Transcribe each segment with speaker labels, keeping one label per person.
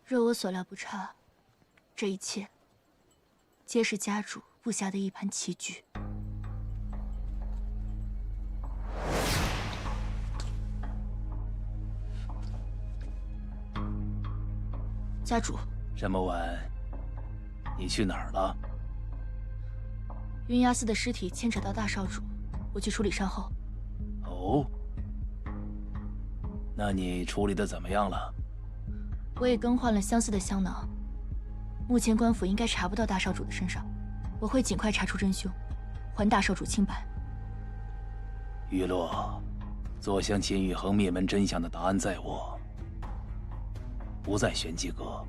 Speaker 1: 若我所料不差，这一切皆是家主布下的一盘棋局。家主，
Speaker 2: 这么晚，你去哪儿了？
Speaker 1: 云崖寺的尸体牵扯到大少主，我去处理善后。
Speaker 2: 哦，那你处理的怎么样了？
Speaker 1: 我也更换了相似的香囊，目前官府应该查不到大少主的身上，我会尽快查出真凶，还大少主清白。
Speaker 2: 玉洛，坐向秦宇恒灭门真相的答案在我，不在玄机阁。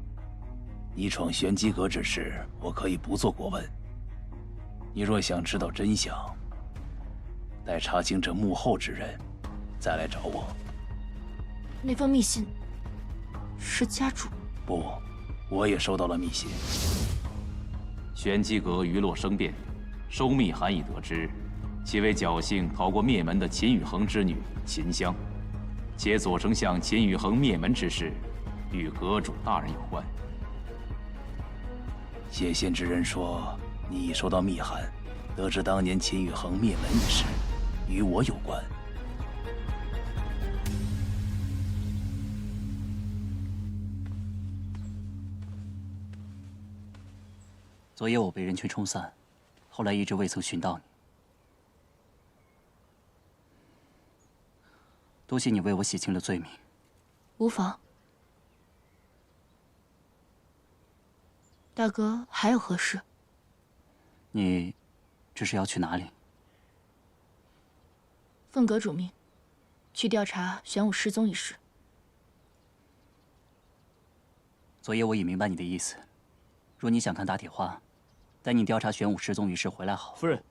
Speaker 2: 你闯玄机阁之事，我可以不做过问。你若想知道真相，待查清这幕后之人，再来找我。
Speaker 1: 那封密信是家主？
Speaker 2: 不，我也收到了密信。
Speaker 3: 玄机阁余洛生变，收密函已得知，其为侥幸逃过灭门的秦宇恒之女秦香，且左丞相秦宇恒灭门之事，与阁主大人有关。
Speaker 2: 写信之人说，你已收到密函，得知当年秦宇恒灭门一事，与我有关。
Speaker 4: 昨夜我被人群冲散，后来一直未曾寻到你。多谢你为我洗清了罪名。
Speaker 1: 无妨。大哥，还有何事？
Speaker 4: 你这是要去哪里？
Speaker 1: 奉阁主命，去调查玄武失踪一事。
Speaker 4: 昨夜我已明白你的意思。若你想看大铁花，待你调查玄武失踪一事回来好。
Speaker 5: 夫人。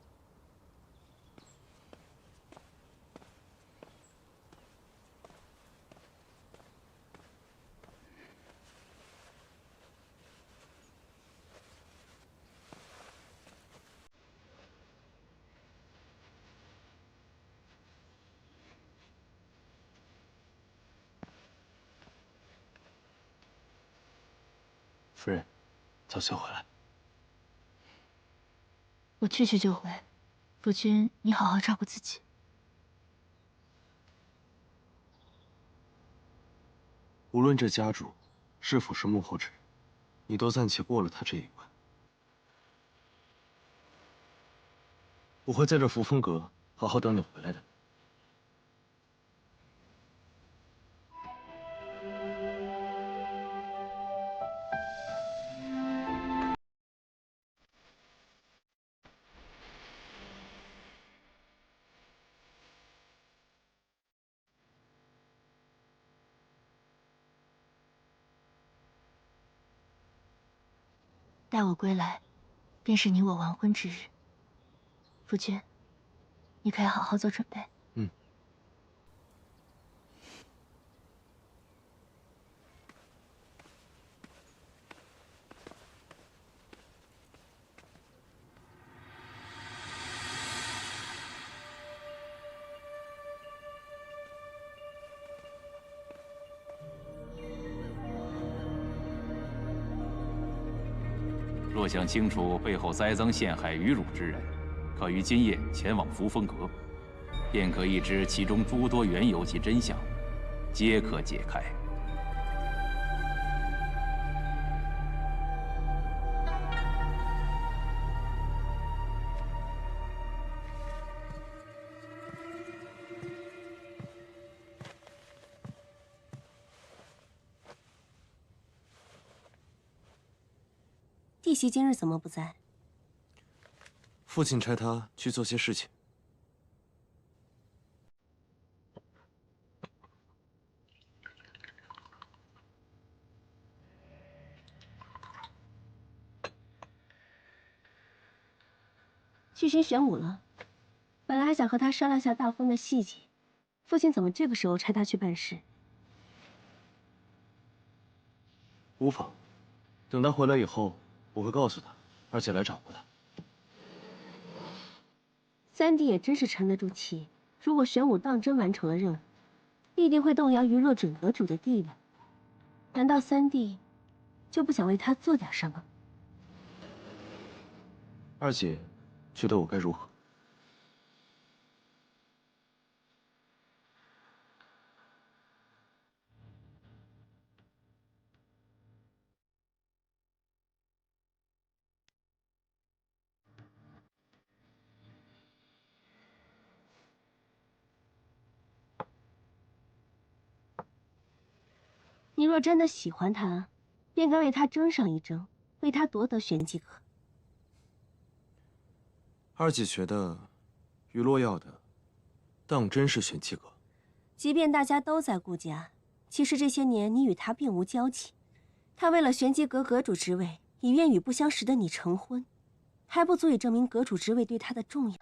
Speaker 5: 夫人，早些回来。
Speaker 1: 我去就回，夫君你好好照顾自己。
Speaker 5: 无论这家主是否是幕后之人，你都暂且过了他这一关。我会在这扶风阁好好等你回来的。
Speaker 1: 待我归来，便是你我完婚之日。夫君，你可要好好做准备。
Speaker 5: 嗯。
Speaker 3: 若想清楚背后栽赃陷害愚辱之人，可于今夜前往扶风阁，便可一知其中诸多缘由及真相，皆可解开。
Speaker 6: 弟媳今日怎么不在？
Speaker 5: 父亲差他去做些事情。
Speaker 6: 去寻玄武了。本来还想和他商量下大婚的细节，父亲怎么这个时候差他去办事？
Speaker 5: 无妨，等他回来以后，我会告诉他，而且来找过他。
Speaker 6: 三弟也真是沉得住气。如果玄武当真完成了任务，必定会动摇余若准阁主的地位。难道三弟就不想为他做点什么？
Speaker 5: 二姐，觉得我该如何？
Speaker 6: 你若真的喜欢他，便该为他争上一争，为他夺得玄机阁。
Speaker 5: 二姐觉得，雨落要的，当真是玄机阁。
Speaker 6: 即便大家都在顾家，其实这些年你与他并无交集。他为了玄机阁阁主之位，已愿与不相识的你成婚，还不足以证明阁主之位对他的重要。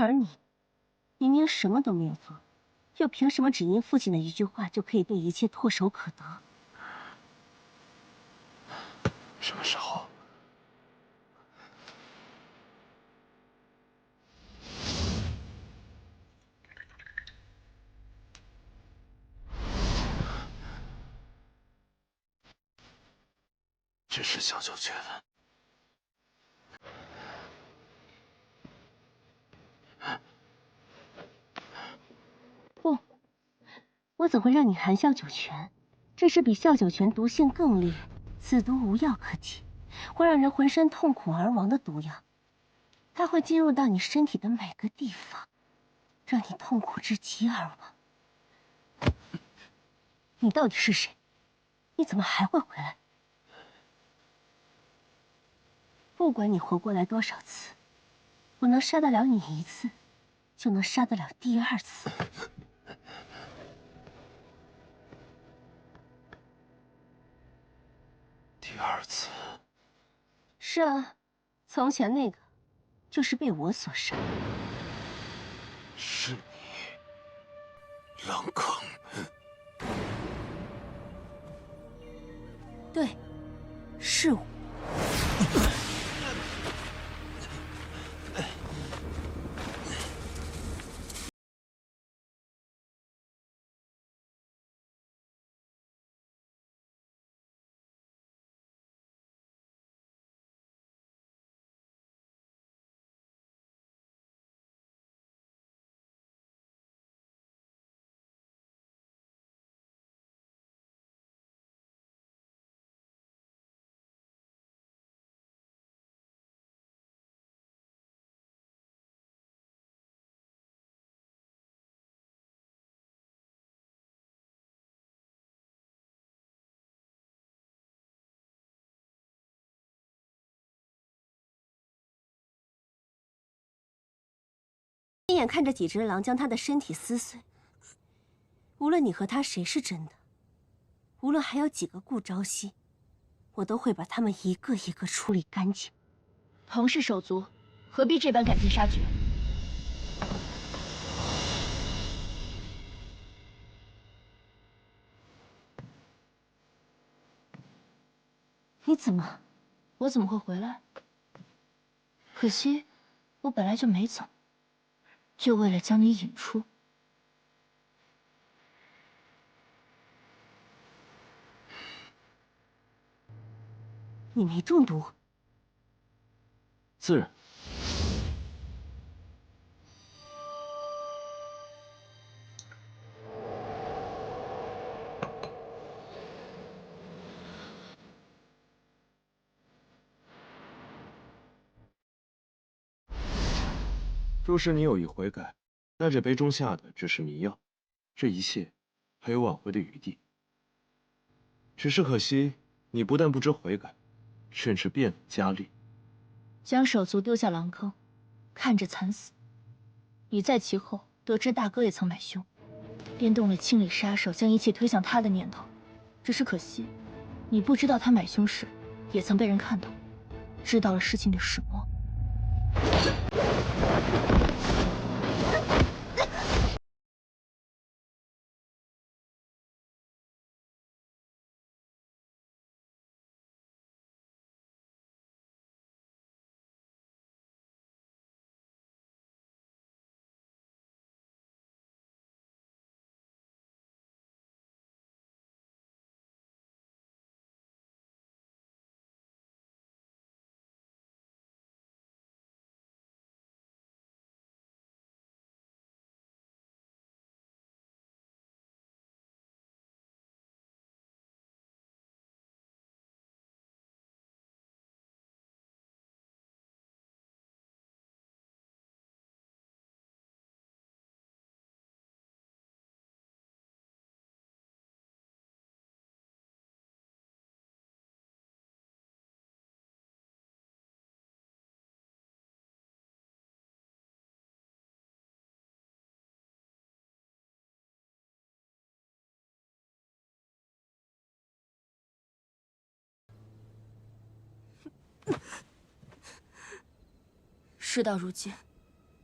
Speaker 6: 而你，明明什么都没有做，又凭什么只因父亲的一句话就可以对一切唾手可得？
Speaker 5: 什么时候？只是小九泉。
Speaker 6: 不，我怎会让你含笑九泉？这是比笑九泉毒性更烈，此毒无药可解，会让人浑身痛苦而亡的毒药。它会进入到你身体的每个地方，让你痛苦至极而亡。你到底是谁？你怎么还会回来？不管你活过来多少次，我能杀得了你一次，就能杀得了第二次。
Speaker 5: 第二次。
Speaker 6: 是啊，从前那个，就是被我所杀。
Speaker 5: 是你，狼坑。
Speaker 6: 对，是我。亲眼看着几只狼将他的身体撕碎，无论你和他谁是真的，无论还有几个顾朝夕，我都会把他们一个一个处理干净。
Speaker 1: 同是手足，何必这般赶尽杀绝？
Speaker 6: 你怎么？
Speaker 1: 我怎么会回来？可惜，我本来就没走，就为了将你引出。
Speaker 6: 你没中毒？
Speaker 5: 自然。若是你有意悔改，那这杯中下的只是迷药，这一切还有挽回的余地。只是可惜，你不但不知悔改，甚至变本加厉，
Speaker 1: 将手足丢下狼坑，看着惨死。你在其后得知大哥也曾买凶，便动了清理杀手，将一切推向他的念头。只是可惜，你不知道他买凶时，也曾被人看到，知道了事情的始末。事到如今，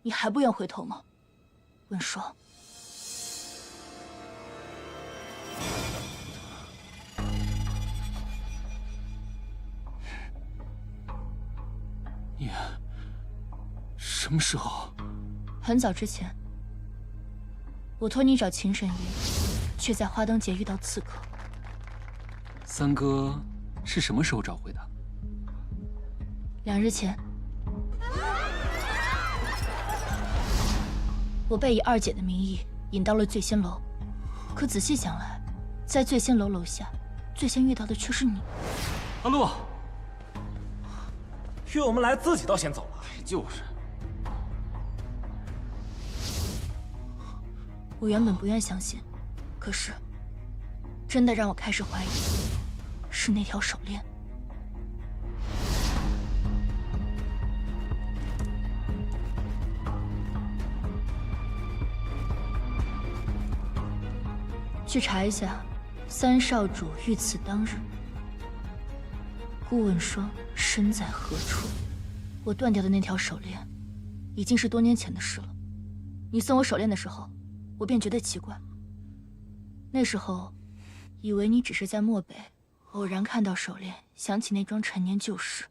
Speaker 1: 你还不愿回头吗，温霜？
Speaker 7: 你什么时候？
Speaker 1: 很早之前，我托你找秦神医，却在花灯节遇到刺客。
Speaker 7: 三哥是什么时候找回的
Speaker 1: 2日前，我被以二姐的名义引到了醉仙楼，可仔细想来，在醉仙楼楼下，最先遇到的却是你。
Speaker 7: 阿洛，
Speaker 8: 约我们来，自己倒先走了。
Speaker 7: 就是，
Speaker 1: 我原本不愿相信，可是真的让我开始怀疑，是那条手链。去查一下，三少主遇刺当日，顾问霜身在何处？我断掉的那条手链，已经是多年前的事了。你送我手链的时候，我便觉得奇怪。那时候，以为你只是在漠北偶然看到手链，想起那桩陈年旧事。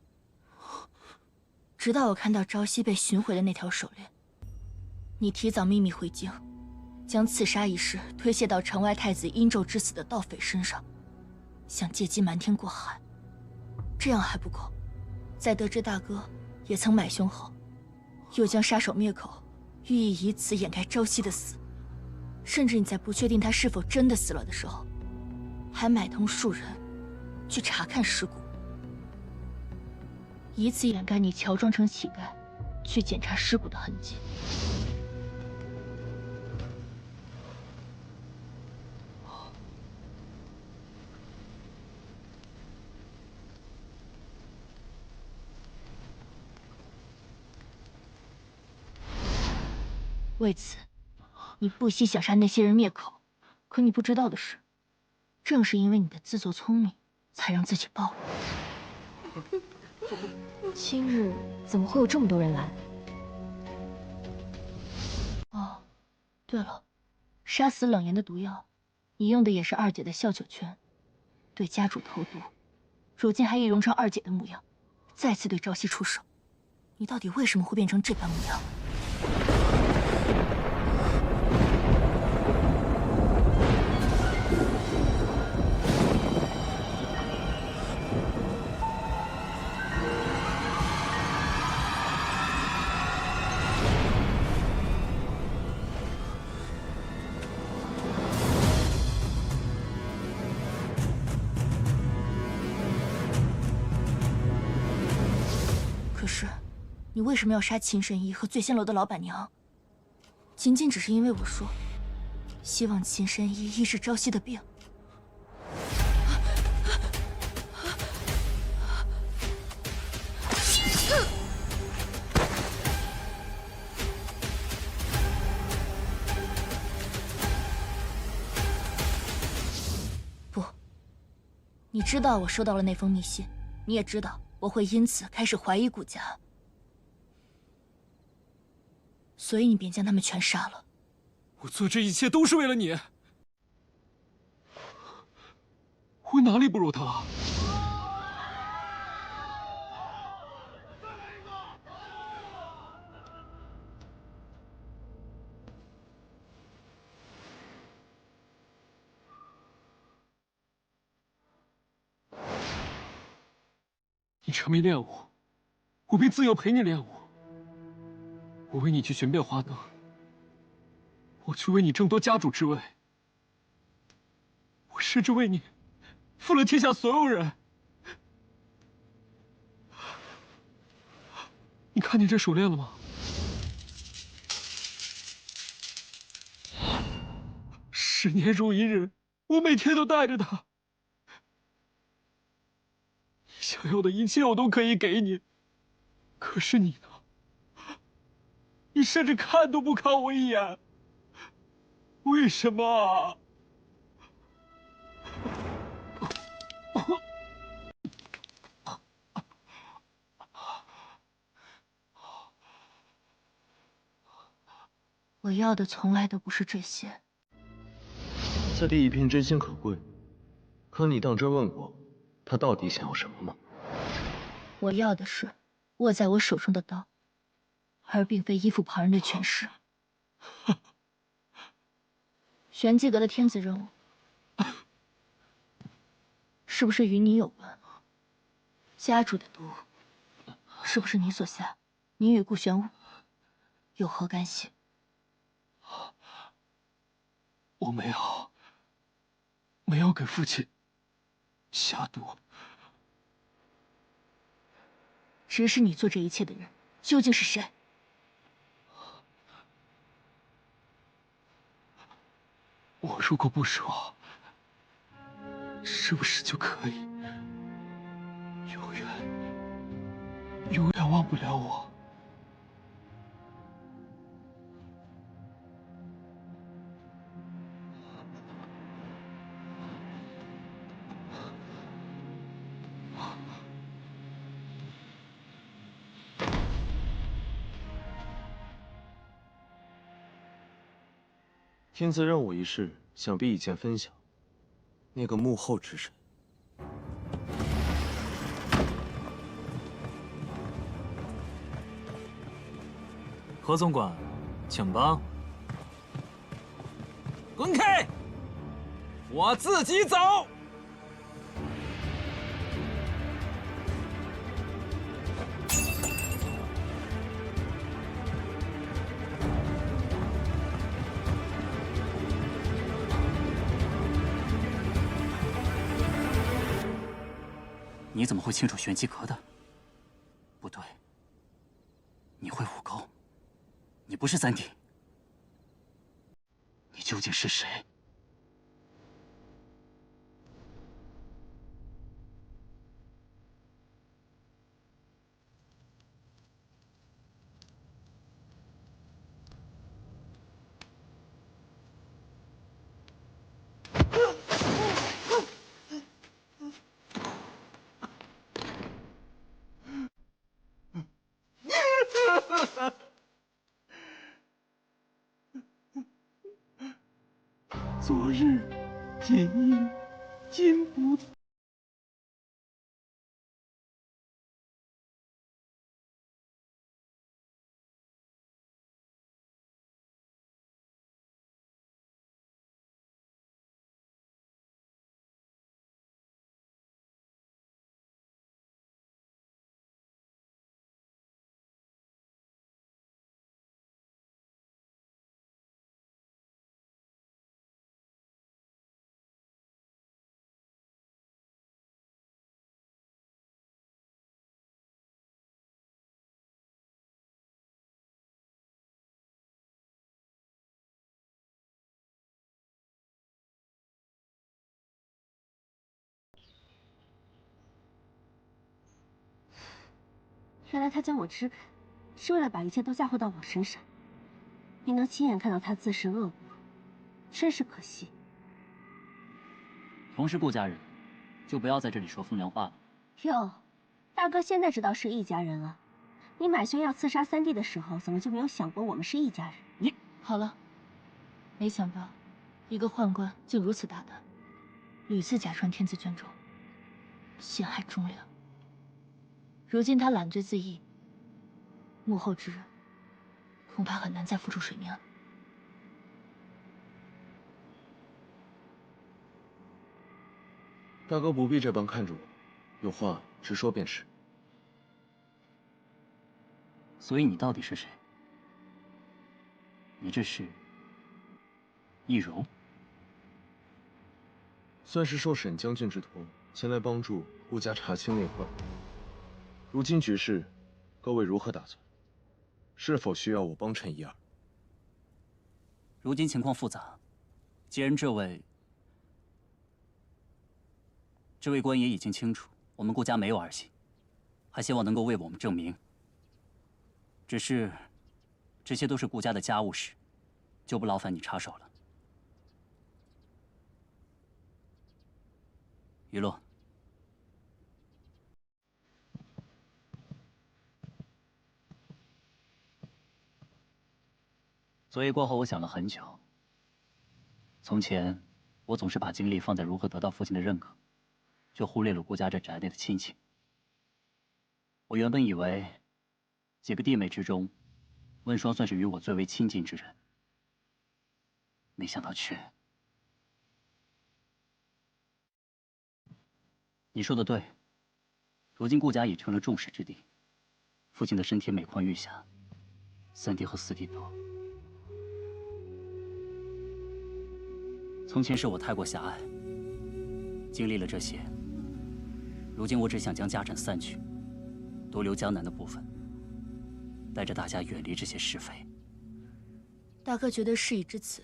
Speaker 1: 直到我看到朝夕被寻回的那条手链，你提早秘密回京，将刺杀一事推卸到城外太子殷纣之死的盗匪身上，想借机瞒天过海。这样还不够，在得知大哥也曾买凶后，又将杀手灭口，寓意以此掩盖朝夕的死。甚至你在不确定他是否真的死了的时候，还买通数人去查看尸骨，以此掩盖你乔装成乞丐去检查尸骨的痕迹。为此，你不惜想杀那些人灭口。可你不知道的是，正是因为你的自作聪明，才让自己暴露。
Speaker 9: 今日怎么会有这么多人来？
Speaker 1: 哦，对了，杀死冷言的毒药，你用的也是二姐的笑九泉，对家主投毒，如今还易容成二姐的模样，再次对朝夕出手。你到底为什么会变成这般模样？可是，你为什么要杀秦神医和醉仙楼的老板娘？仅仅只是因为我说，希望秦神医医治朝夕的病。不，你知道我收到了那封密信，你也知道我会因此开始怀疑顾家，所以你便将他们全杀了。
Speaker 7: 我做这一切都是为了你。我哪里不如他？你沉迷练武，我便自幼陪你练武。我为你去寻遍花灯，我去为你争夺家主之位，我甚至为你负了天下所有人。你看见这手链了吗？10年如一日，我每天都带着它。你想要的一切我都可以给你，可是你呢？你甚至看都不看我一眼，为什么啊？
Speaker 1: 我要的从来都不是这些。
Speaker 5: 此地一片真心可贵，可你当真问过他到底想要什么吗？
Speaker 1: 我要的是握在我手中的刀，而并非依附旁人的权势。玄机阁的天子任务，是不是与你有关？家主的毒，是不是你所下？你与顾玄武有何干系？
Speaker 7: 我没有给父亲下毒。
Speaker 1: 指使你做这一切的人究竟是谁？
Speaker 7: 我如果不说，是不是就可以永远忘不了我？
Speaker 5: 天子任务一事，想必已见分晓。那个幕后之人，
Speaker 8: 何总管，请吧。滚开！我自己走。
Speaker 4: 你怎么会清楚玄机阁的？不对，你会武功，你不是三弟，你究竟是谁？
Speaker 7: 昨日锦衣金不。
Speaker 6: 原来他将我支开，是为了把一切都嫁祸到我身上。没能亲眼看到他自食恶果，真是可惜。
Speaker 4: 同是顾家人，就不要在这里说风凉话了。
Speaker 6: 哟，大哥现在知道是一家人了。你买凶要刺杀三弟的时候，怎么就没有想过我们是一家人？
Speaker 4: 你
Speaker 1: 好了，没想到一个宦官竟如此大胆，屡次假传天子卷轴，陷害忠良。如今他揽罪自缢，幕后之人恐怕很难再浮出水面了。
Speaker 5: 大哥不必这般看着我，有话直说便是。
Speaker 4: 所以你到底是谁？你这是易容？
Speaker 5: 算是受沈将军之托，前来帮助顾家查清内患。如今局势，各位如何打算？是否需要我帮衬一二？
Speaker 4: 如今情况复杂，既然这位官爷已经清楚我们顾家没有儿媳，还希望能够为我们证明。只是，这些都是顾家的家务事，就不劳烦你插手了。雨落。昨夜过后，我想了很久。从前，我总是把精力放在如何得到父亲的认可，却忽略了顾家这宅内的亲情。我原本以为，几个弟妹之中，温霜算是与我最为亲近之人，没想到却……你说的对，如今顾家已成了众矢之的，父亲的身体每况愈下，三弟和四弟都……从前是我太过狭隘，经历了这些，如今我只想将家产散去，多留江南的部分，带着大家远离这些是非。
Speaker 1: 大哥觉得事已至此，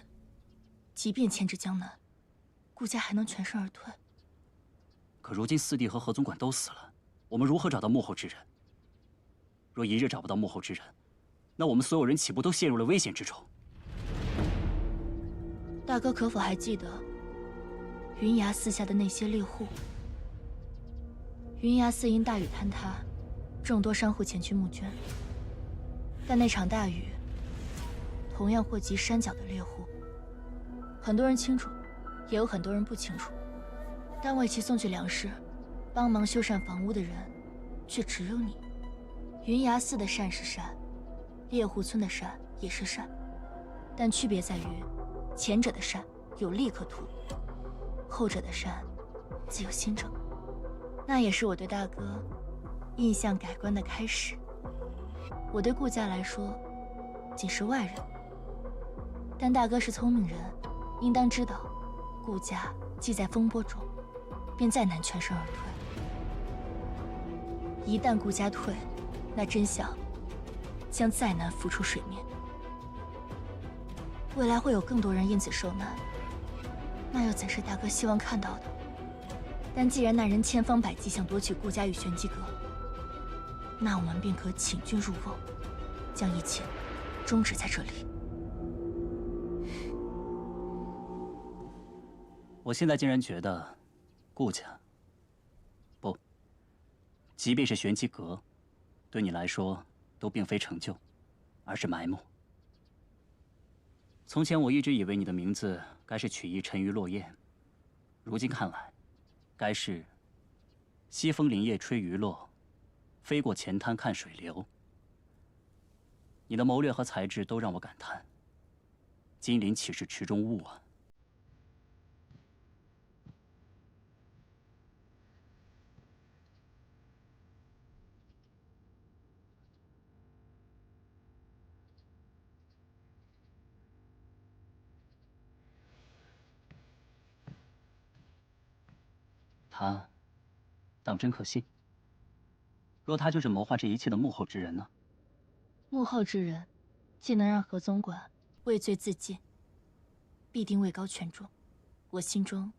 Speaker 1: 即便牵制江南，顾家还能全身而退。
Speaker 4: 可如今四弟和何总管都死了，我们如何找到幕后之人？若一日找不到幕后之人，那我们所有人岂不都陷入了危险之中？
Speaker 1: 大哥可否还记得云崖寺下的那些猎户？云崖寺因大雨坍塌，众多商户前去募捐，但那场大雨同样祸及山脚的猎户。很多人清楚，也有很多人不清楚，但为其送去粮食、帮忙修缮房屋的人，却只有你。云崖寺的善是善，猎户村的善也是善，但区别在于，前者的善有利可图，后者的善自有心证。那也是我对大哥印象改观的开始。我对顾家来说仅是外人，但大哥是聪明人，应当知道顾家既在风波中，便再难全身而退。一旦顾家退，那真相将再难浮出水面。未来会有更多人因此受难，那又怎是大哥希望看到的？但既然那人千方百计想夺取顾家与玄机阁，那我们便可请君入瓮，将一切终止在这里。
Speaker 4: 我现在竟然觉得，顾家，不，即便是玄机阁，对你来说都并非成就，而是埋没。从前我一直以为你的名字该是取意沉鱼落雁，如今看来，该是西风林叶吹鱼落，飞过前滩看水流。你的谋略和才智都让我感叹，金鳞岂是池中物啊！他当真可信？若他就是谋划这一切的幕后之人呢？
Speaker 1: 幕后之人，既能让何总管畏罪自尽，必定位高权重。我心中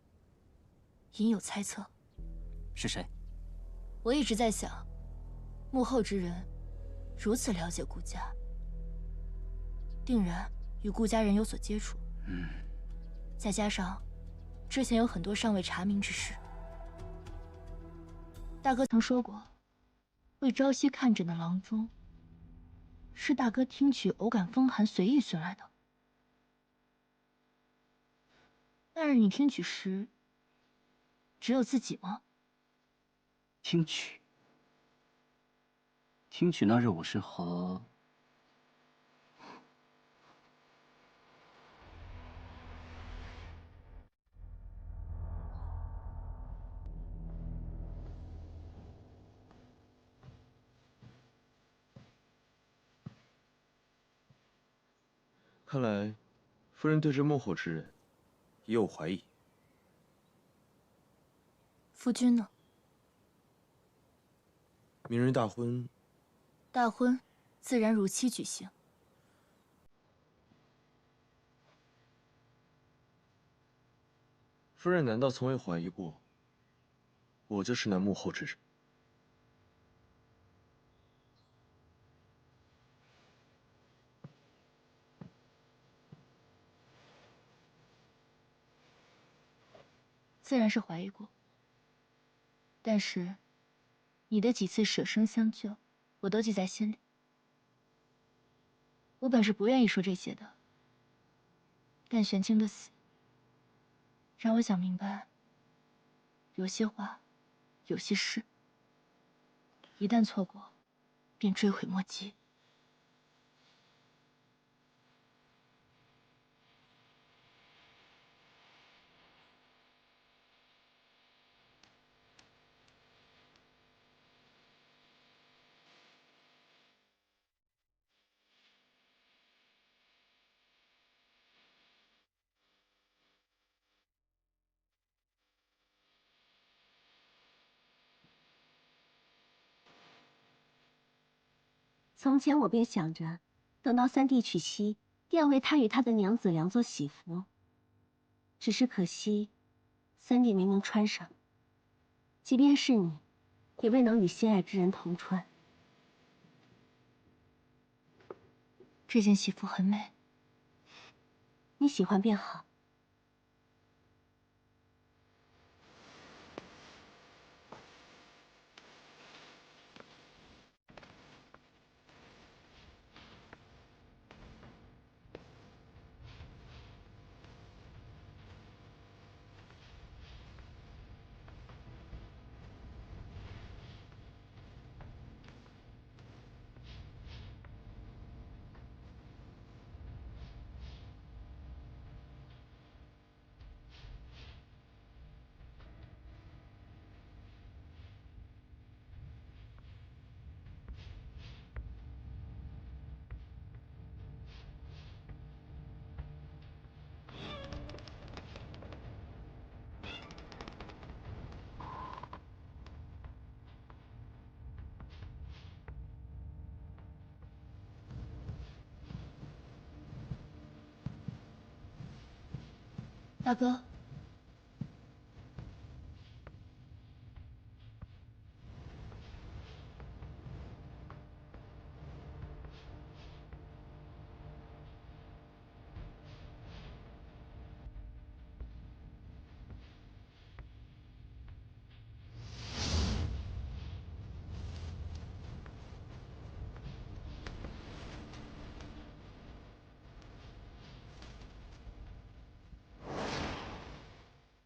Speaker 1: 隐有猜测。
Speaker 4: 是谁？
Speaker 1: 我一直在想，幕后之人如此了解顾家，定然与顾家人有所接触。再加上之前有很多尚未查明之事。大哥曾说过，为朝夕看诊的郎中，是大哥听取偶感风寒随意寻来的。那日你听取时，只有自己吗？
Speaker 4: 听取那日我是和……
Speaker 5: 看来，夫人对这幕后之人也有怀疑。
Speaker 1: 夫君呢？
Speaker 5: 明日大婚，
Speaker 1: 大婚自然如期举行。
Speaker 5: 夫人难道从未怀疑过，我就是那幕后之人？
Speaker 1: 自然是怀疑过，但是你的几次舍生相救，我都记在心里。我本是不愿意说这些的，但玄清的死，让我想明白，有些话，有些事，一旦错过，便追悔莫及。
Speaker 6: 从前我便想着，等到三弟娶妻，定要为他与他的娘子良做喜服。只是可惜，三弟明明穿上，即便是你，也未能与心爱之人同穿。
Speaker 1: 这件喜服很美，
Speaker 6: 你喜欢便好。
Speaker 1: 大哥，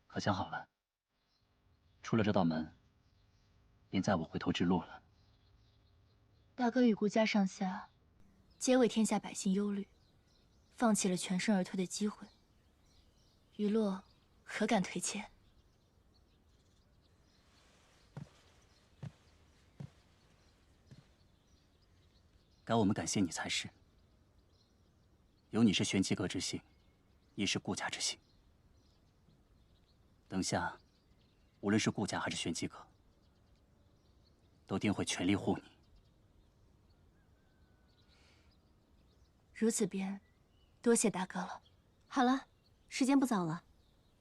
Speaker 4: 可想好了，出了这道门，便再无回头之路了。
Speaker 1: 大哥与顾家上下，皆为天下百姓忧虑，放弃了全身而退的机会，余洛何敢推荐？
Speaker 4: 该我们感谢你才是。有你是玄机阁之幸，亦是顾家之幸。等下，无论是顾家还是玄机阁，都定会全力护你。
Speaker 1: 如此便，多谢大哥了。
Speaker 6: 好了，时间不早了，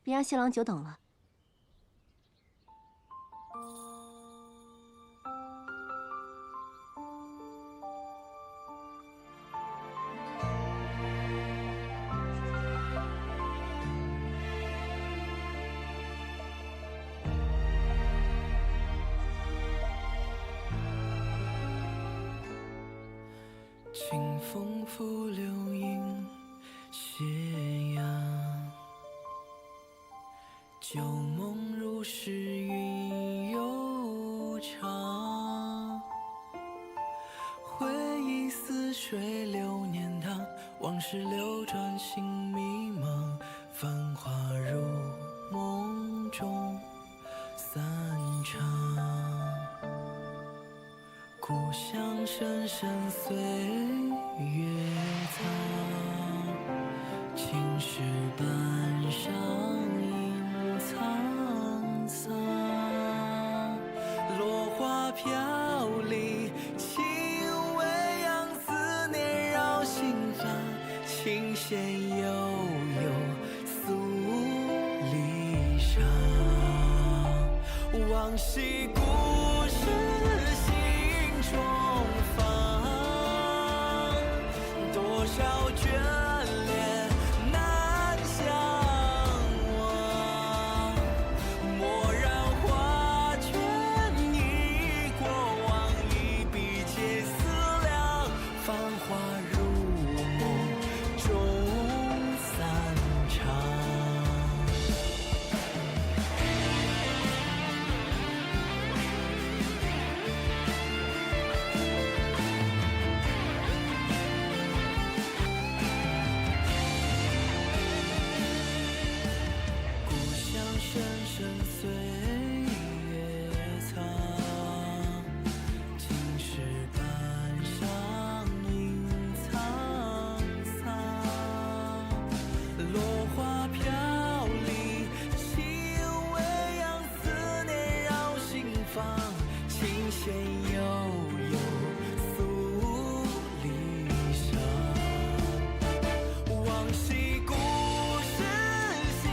Speaker 6: 别让新郎久等了。
Speaker 10: 清风拂柳映斜阳，旧梦如诗云悠长。回忆似水流年堂，往事流转心迷茫。繁华如梦中散场。故乡深深岁月藏，青石板上映沧桑。落花飘零，轻微扬，思念绕心房。琴弦悠悠，诉离殇。往昔故事重放，多少眷恋难相忘。蓦然画卷，忆过往，一笔皆思量。繁华如梦中散深深岁月藏，青石板上映沧桑。落花飘零，轻微扬思念绕心房，琴弦悠悠诉离殇。往昔故事心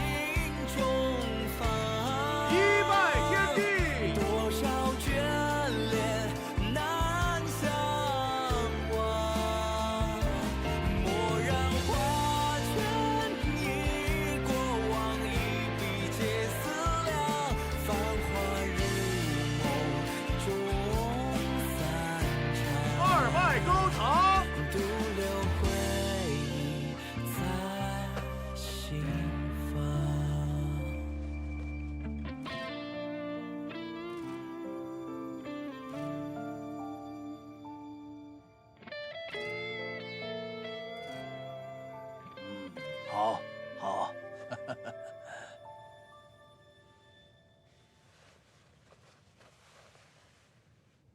Speaker 10: 中放，
Speaker 11: 一拜天地，
Speaker 10: 多少眷恋难相忘。蓦然画卷，忆过往，一笔皆思量。繁华日梦中散场，
Speaker 11: 二拜高堂，
Speaker 10: 独留回忆在心房。
Speaker 2: 好，好。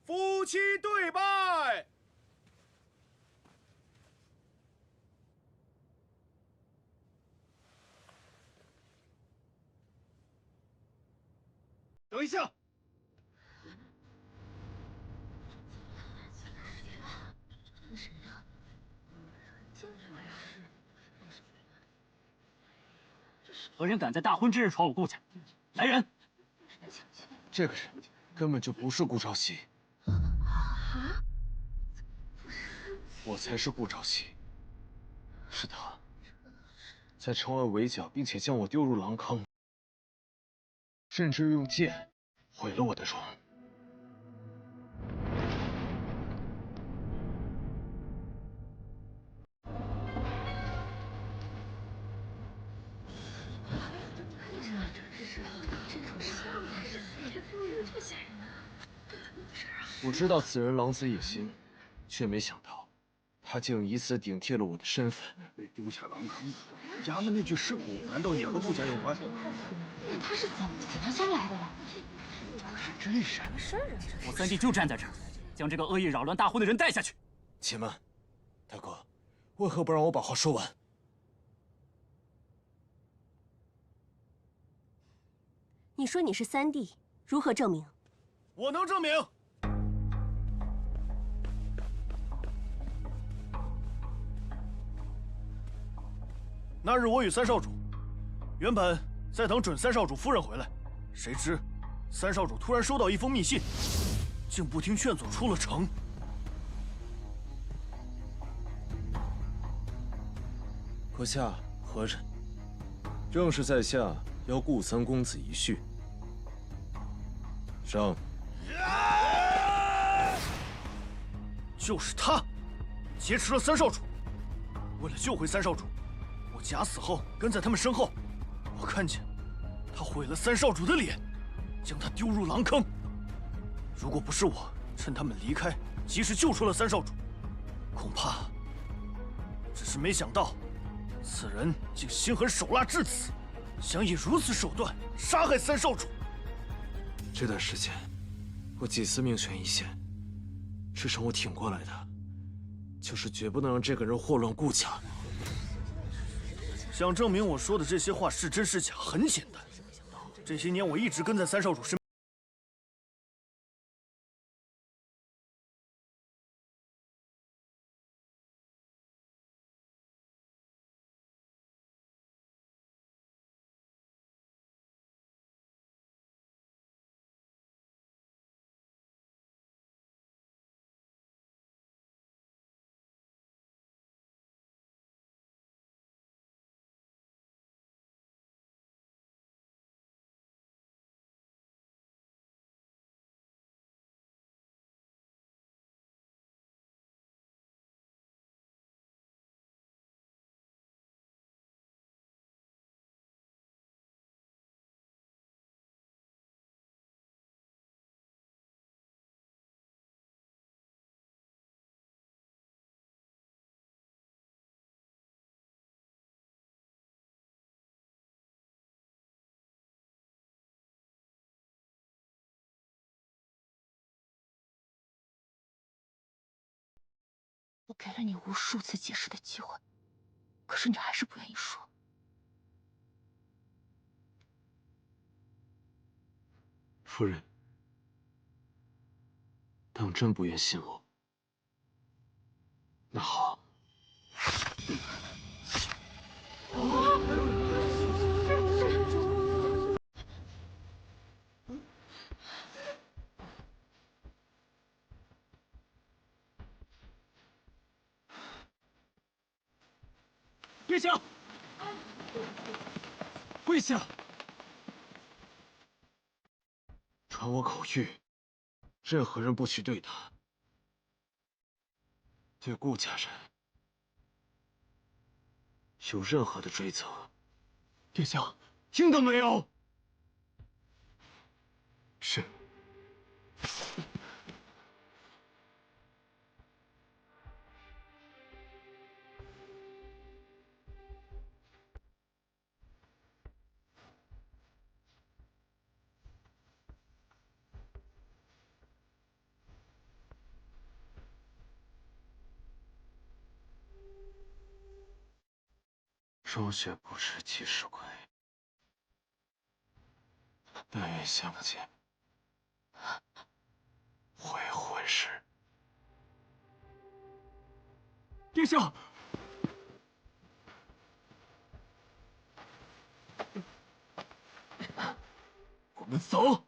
Speaker 11: 夫妻对拜。等一下，
Speaker 4: 何人敢在大婚之日闯我顾家？来人！
Speaker 5: 这个人根本就不是顾朝夕，我才是顾朝夕。是他，在城外围剿，并且将我丢入狼坑，甚至用剑毁了我的容。我知道此人狼子野心，却没想到他竟以此顶替了我的身份。
Speaker 11: 被丢下狼坑，衙门那具尸骨难道也和顾家有关？
Speaker 6: 那他是怎么下来的呢？
Speaker 11: 真是
Speaker 4: 我三弟就站在这儿，将这个恶意扰乱大婚的人带下去。
Speaker 5: 且慢，大哥，为何不让我把话说完？
Speaker 6: 你说你是三弟，如何证明？
Speaker 11: 我能证明。那日我与三少主原本在等准三少主夫人回来，谁知三少主突然收到一封密信，竟不听劝阻出了城。
Speaker 5: 阁下何人？正是在下邀顾三公子一叙。上。
Speaker 11: 就是他，劫持了三少主。为了救回三少主，我假死后跟在他们身后。我看见他毁了三少主的脸，将他丢入狼坑。如果不是我趁他们离开，及时救出了三少主，恐怕……只是没想到，此人竟心狠手辣至此，想以如此手段杀害三少主。
Speaker 5: 这段时间，我几次命悬一线，支撑我挺过来的，就是绝不能让这个人祸乱顾家。
Speaker 11: 想证明我说的这些话是真是假，很简单。这些年我一直跟在三少主身边。
Speaker 1: 给了你无数次解释的机会，可是你还是不愿意说。
Speaker 5: 夫人，当真不愿信我？那好。
Speaker 7: 殿下，跪下！
Speaker 5: 传我口谕，任何人不许对他、对顾家人有任何的追责。
Speaker 7: 殿下，
Speaker 5: 听到没有？是。周雪不识几时归，但愿相见会魂时。
Speaker 7: 殿下，
Speaker 5: 我们走。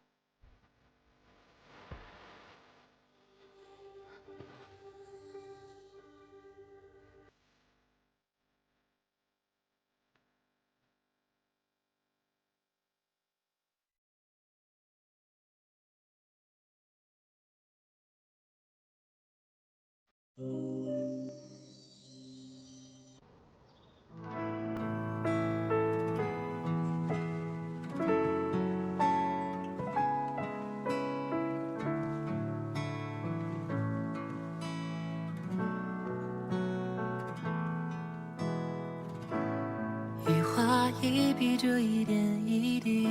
Speaker 10: 一画一笔，这一点一滴，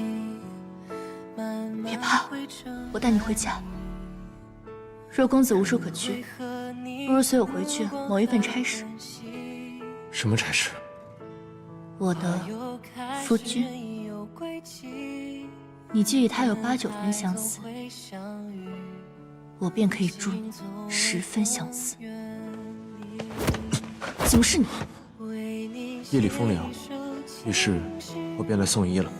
Speaker 10: 慢慢
Speaker 1: 别怕，我带你回家。若公子无处可去，不如随我回去某一份差事。
Speaker 5: 什么差事？
Speaker 1: 我的夫君，你既与他有8、9分相似，我便可以助你10分相似。怎么是你？
Speaker 5: 夜里风凉，于是我便来送医了。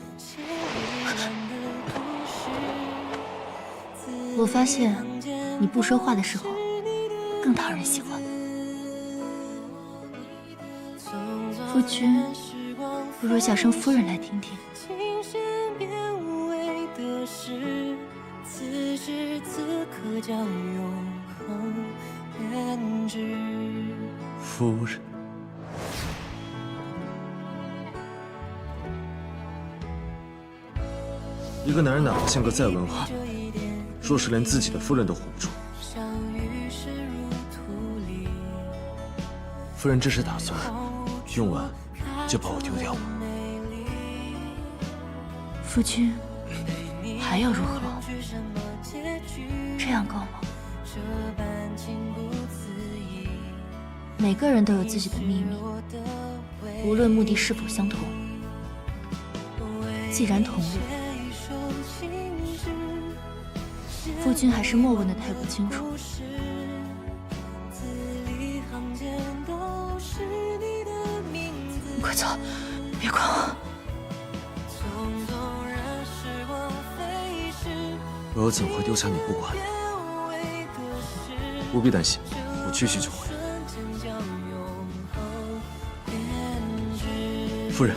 Speaker 1: 我发现你不说话的时候更讨人喜欢。夫君，不如叫声夫人来听听。
Speaker 5: 夫人。一个男人哪怕性格再温和，若是连自己的夫人都护不住，夫人这是打算用完就把我丢掉吗？
Speaker 1: 夫君，还要如何？这样够吗？每个人都有自己的秘密，无论目的是否相同。既然同路，夫君还是莫问的太过清楚。你快走，别管我。
Speaker 5: 我又怎会丢下你不管？不必担心，我去就回。夫人。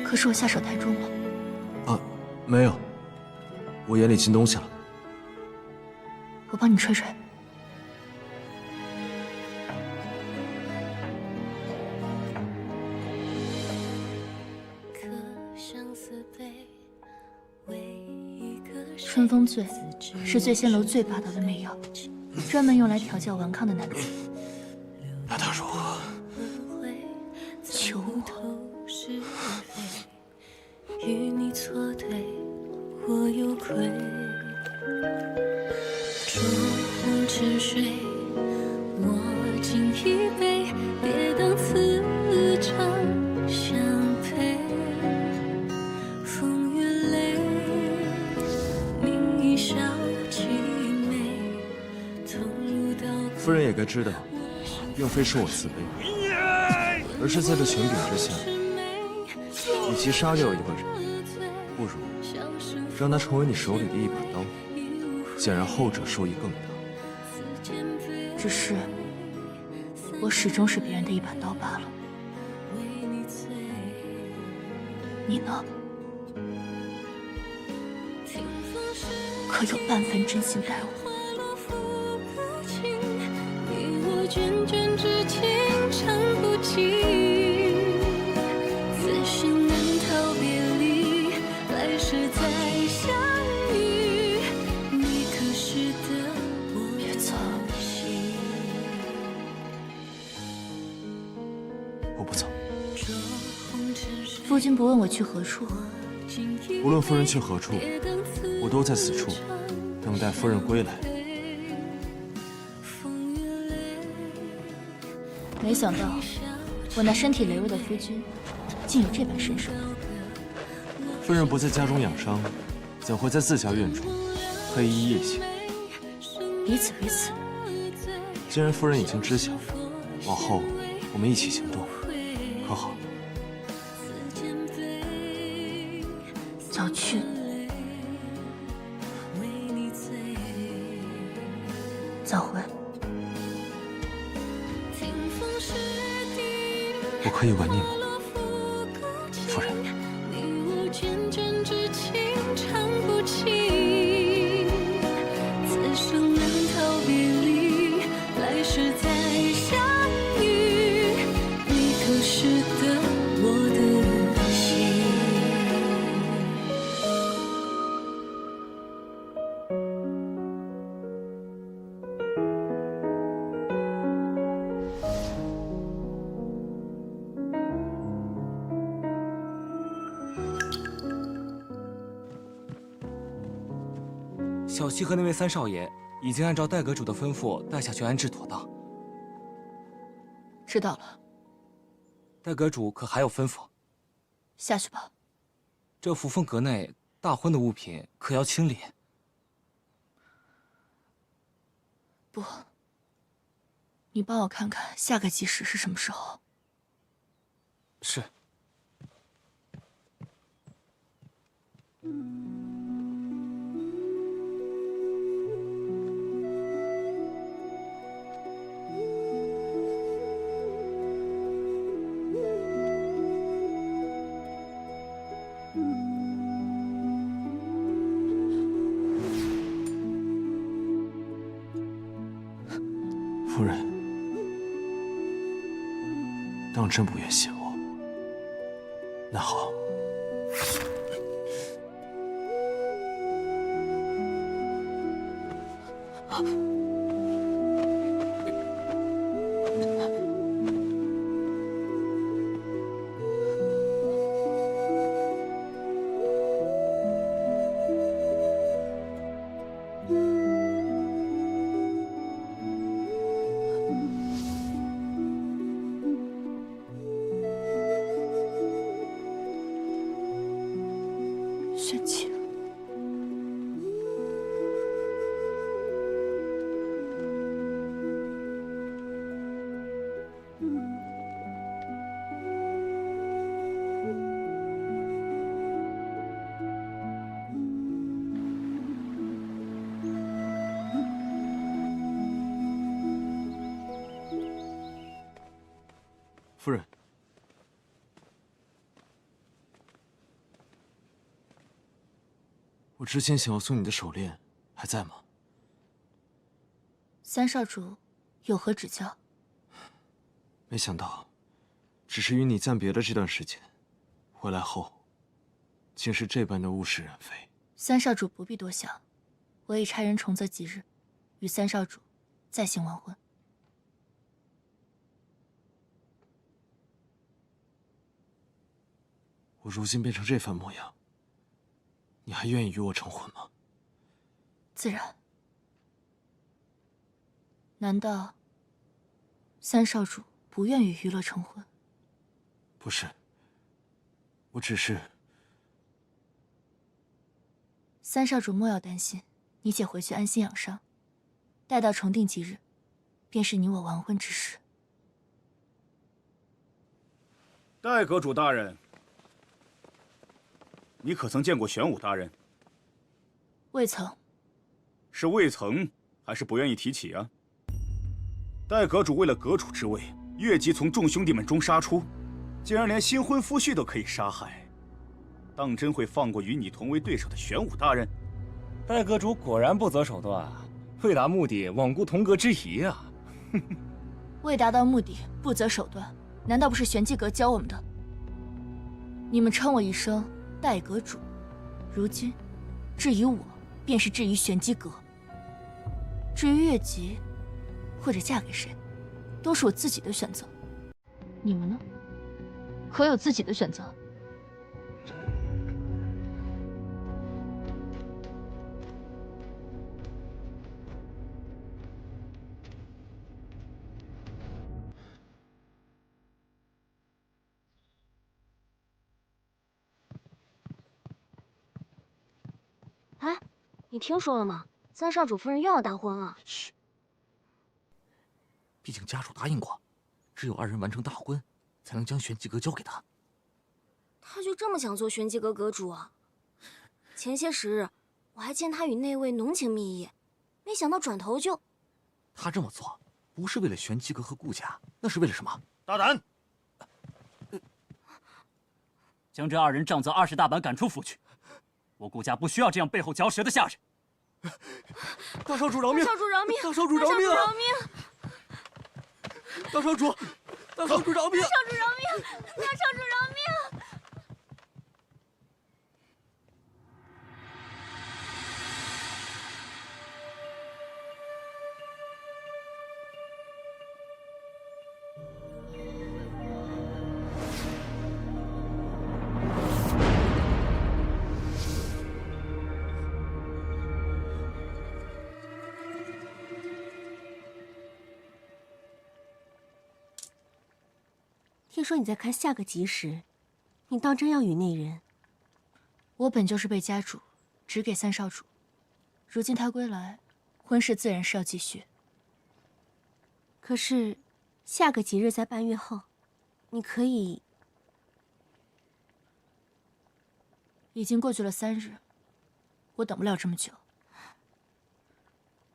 Speaker 1: 可是我下手太重了。
Speaker 5: 啊，没有，我眼里进东西了。
Speaker 1: 我帮你吹吹。春风醉是醉仙楼最霸道的媚药，专门用来调教顽抗的男子。
Speaker 5: 那他如何？
Speaker 1: 求我。
Speaker 10: 与你错对，我有愧。烛红沉睡，我敬一杯，别当此场相陪。风雨泪，你一笑凄美，投入到
Speaker 5: 夫人也该知道，并非是我自卑，而是在这权柄之下，与其杀掉一个人，不如让他成为你手里的一把刀，显然后者受益更大。
Speaker 1: 只是我始终是别人的一把刀罢了。你呢？可有半分真心待我？
Speaker 10: 你我涓涓之情长不尽，此生难逃别离，来世再相遇。你可识得我的心？
Speaker 5: 我不走。
Speaker 1: 夫君不问我去何处，
Speaker 5: 无论夫人去何处，我都在此处等待夫人归来。
Speaker 1: 没想到我那身体羸弱的夫君，竟有这般身手。
Speaker 5: 夫人不在家中养伤，怎会在自家院中黑衣夜行？
Speaker 1: 彼此彼此。
Speaker 5: 既然夫人已经知晓，往后我们一起行动，可好？
Speaker 1: 早去。早回。
Speaker 5: 我可以吻你吗，夫人？
Speaker 10: 你我涓涓之情长不尽，此生难逃别离，来世再相遇。你可识得我的心？
Speaker 7: 小七和那位三少爷已经按照戴阁主的吩咐带下去安置妥当。
Speaker 1: 知道了。
Speaker 7: 戴阁主可还有吩咐？
Speaker 1: 下去吧。
Speaker 7: 这扶风阁内大婚的物品可要清理。
Speaker 1: 不，你帮我看看下个吉时是什么时候。
Speaker 7: 是。
Speaker 5: 夫人，当真不愿谢我？那好。
Speaker 1: 玄清，
Speaker 5: 夫人，我之前想要送你的手链还在吗？
Speaker 1: 三少主有何指教？
Speaker 5: 没想到，只是与你暂别的这段时间，回来后，竟是这般的物是人非。
Speaker 1: 三少主不必多想，我已差人重择吉日，与三少主再行完婚。
Speaker 5: 我如今变成这番模样，
Speaker 7: 你还愿意与我成婚吗？
Speaker 1: 自然。难道三少主不愿与娱乐成婚？
Speaker 7: 不是，我只是……
Speaker 1: 三少主莫要担心，你且回去安心养伤，待到重定吉日，便是你我完婚之时。
Speaker 12: 戴阁主大人，你可曾见过玄武大人？
Speaker 1: 未曾。
Speaker 12: 是未曾，还是不愿意提起啊？戴阁主为了阁主之位，越级从众兄弟们中杀出，竟然连新婚夫婿都可以杀害，当真会放过与你同为对手的玄武大人？
Speaker 8: 戴阁主果然不择手段，为达目的罔顾同阁之谊啊！
Speaker 1: 为达到目的不择手段，难道不是玄机阁教我们的？你们称我一声戴阁主，如今至于我，便是至于玄机阁。至于越级，或者嫁给谁，都是我自己的选择。你们呢？可有自己的选择？
Speaker 6: 哎，你听说了吗？三少主夫人又要大婚了。
Speaker 13: 嘘，毕竟家主答应过，只有2人完成大婚，才能将玄机阁交给他。
Speaker 6: 他就这么想做玄机阁阁主啊？前些时日，我还见他与那位浓情蜜意，没想到转头就……
Speaker 13: 他这么做，不是为了玄机阁和顾家，那是为了什么？
Speaker 12: 大胆！
Speaker 4: 将这2人杖责20大板，赶出府去。我顾家不需要这样背后嚼舌的下人。
Speaker 11: 大少主饶命！
Speaker 6: 大少主饶命！
Speaker 11: 大少主饶命！
Speaker 6: 饶命！
Speaker 11: 大少主，大少主饶命！
Speaker 6: 大少主饶命！大少主饶命！听说你在看下个吉时，你当真要与那人？
Speaker 1: 我本就是被家主指给三少主，如今他归来，婚事自然是要继续。
Speaker 6: 可是，下个吉日在半月后，你可以……
Speaker 1: 已经过去了3日，我等不了这么久。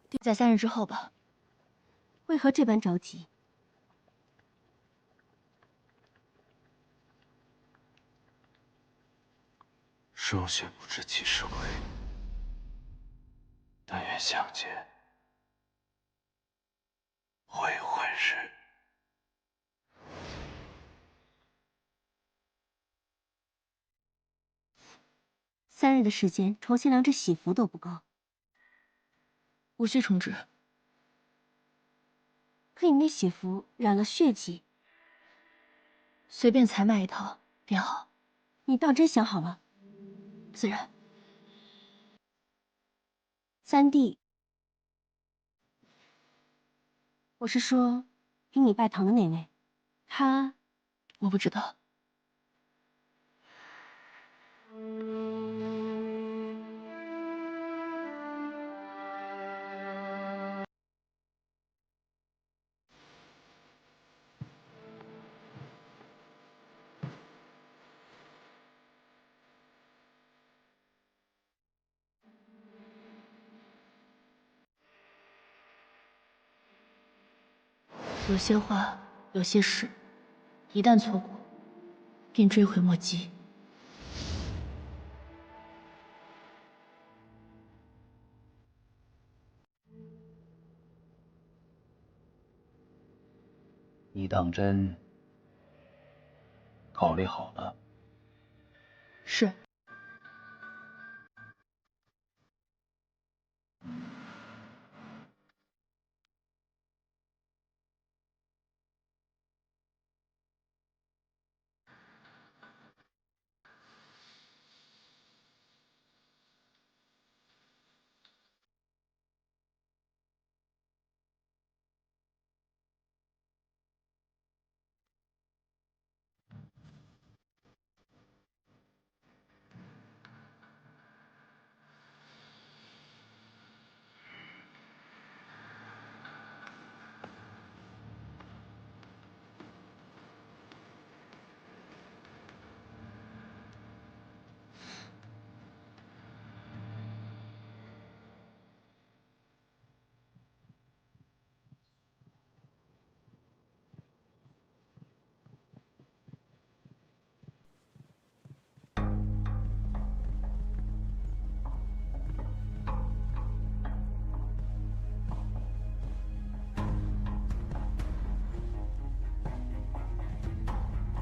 Speaker 1: 定在3日之后吧。
Speaker 6: 为何这般着急？
Speaker 5: 霜雪不知几时归，但愿相见未婚日。
Speaker 6: 3日的时间，重新量制喜服都不够。
Speaker 1: 无需重置。
Speaker 6: 可你那喜服染了血迹，
Speaker 1: 随便采买一套便好。
Speaker 6: 你当真想好了？
Speaker 1: 自然。
Speaker 6: 三弟，我是说，与你拜堂的那位，他……
Speaker 1: 我不知道。有些话，有些事，一旦错过，便追悔莫及。
Speaker 2: 你当真考虑好了？
Speaker 1: 是。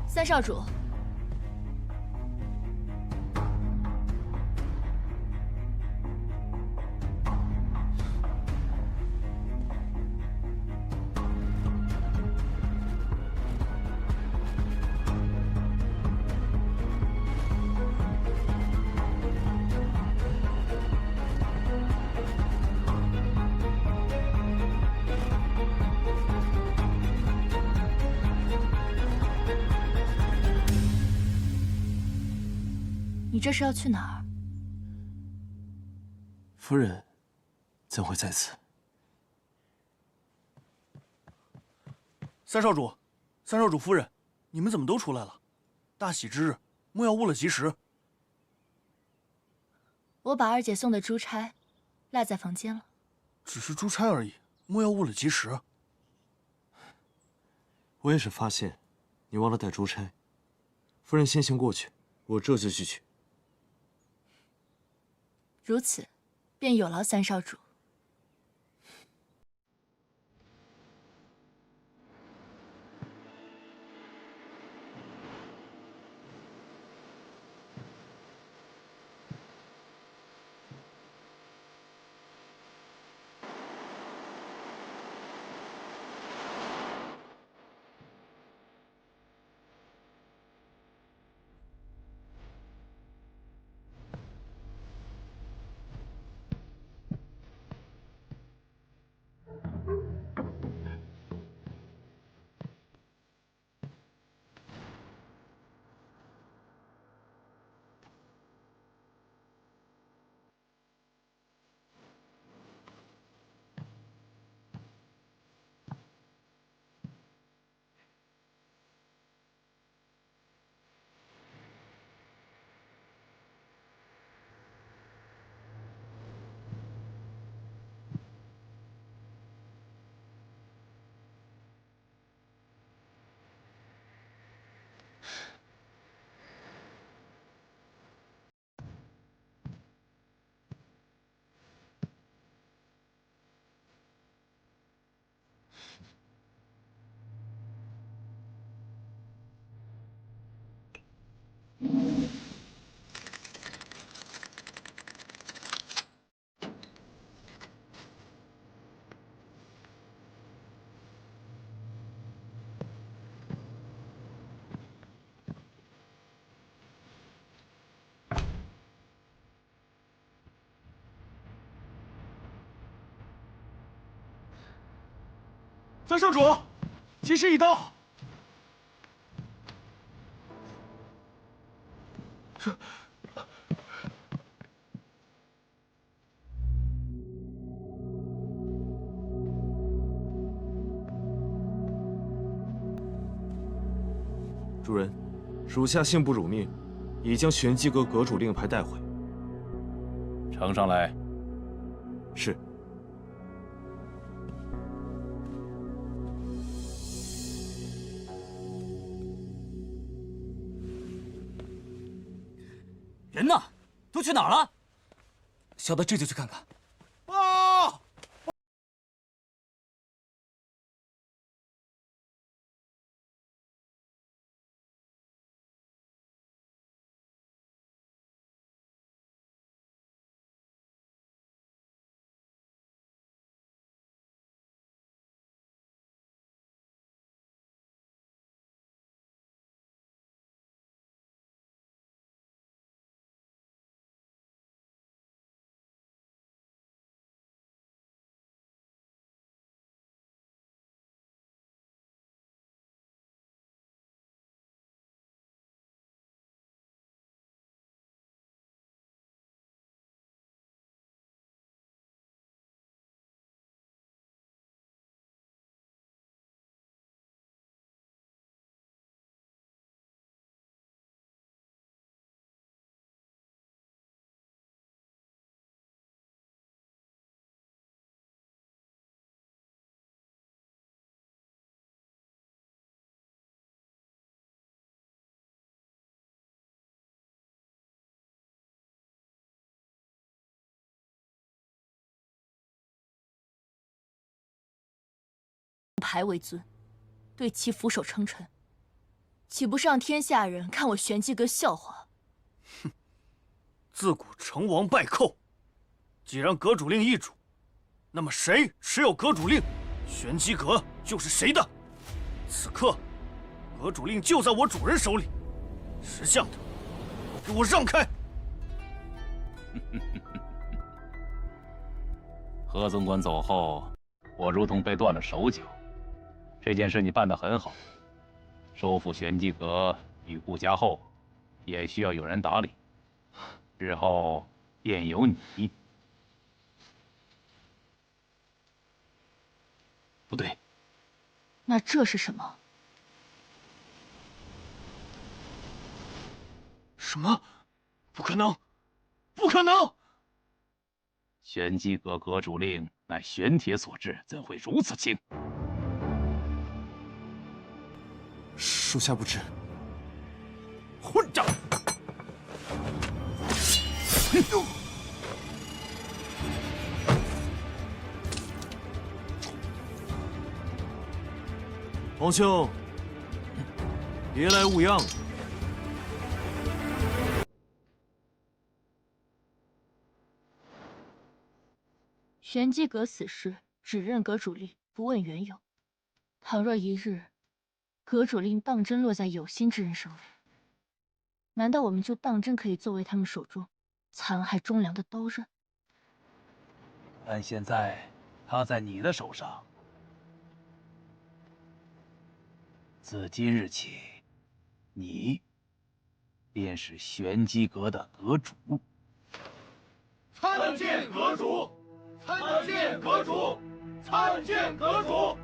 Speaker 1: 三少主，你这是要去哪儿？
Speaker 5: 夫人怎会在此？
Speaker 11: 三少主，三少主夫人，你们怎么都出来了？大喜之日，莫要误了吉时。
Speaker 1: 我把二姐送的珠钗落在房间了。
Speaker 11: 只是珠钗而已，莫要误了吉时。
Speaker 5: 我也是发现你忘了带珠钗。夫人先行过去，我这就去取。
Speaker 1: 如此，便有劳三少主。
Speaker 7: 三少主，吉时已到。
Speaker 5: 主人，属下信不辱命，已将玄机阁阁主令牌带回。
Speaker 3: 呈上来。
Speaker 5: 是。
Speaker 4: 人呢？都去哪儿了？
Speaker 13: 小的这就去看看。
Speaker 11: 啊！
Speaker 1: 牌为尊，对其俯首称臣。岂不是让天下人看我玄机阁笑话？
Speaker 11: 哼！自古成王败寇，既然阁主令易主，那么谁持有阁主令，玄机阁就是谁的。此刻，阁主令就在我主人手里，识相的，给我让开！
Speaker 3: 何总管走后，我如同被断了手脚。这件事你办得很好，收复玄机阁与顾家后，也需要有人打理。日后便由你。
Speaker 2: 不对，
Speaker 1: 那这是什么？
Speaker 11: 什么？不可能！不可能！
Speaker 3: 玄机阁阁主令乃玄铁所制，怎会如此轻？
Speaker 5: 属下不知。
Speaker 11: 混账！
Speaker 5: 皇兄，别来无恙。
Speaker 1: 玄机阁死事，只认阁主令，不问缘由。倘若一日，阁主令当真落在有心之人手里，难道我们就当真可以作为他们手中残害忠良的刀刃？
Speaker 2: 但现在他在你的手上，自今日起，你便是玄机阁的阁主。
Speaker 14: 参见阁主！参见阁主！参见阁主！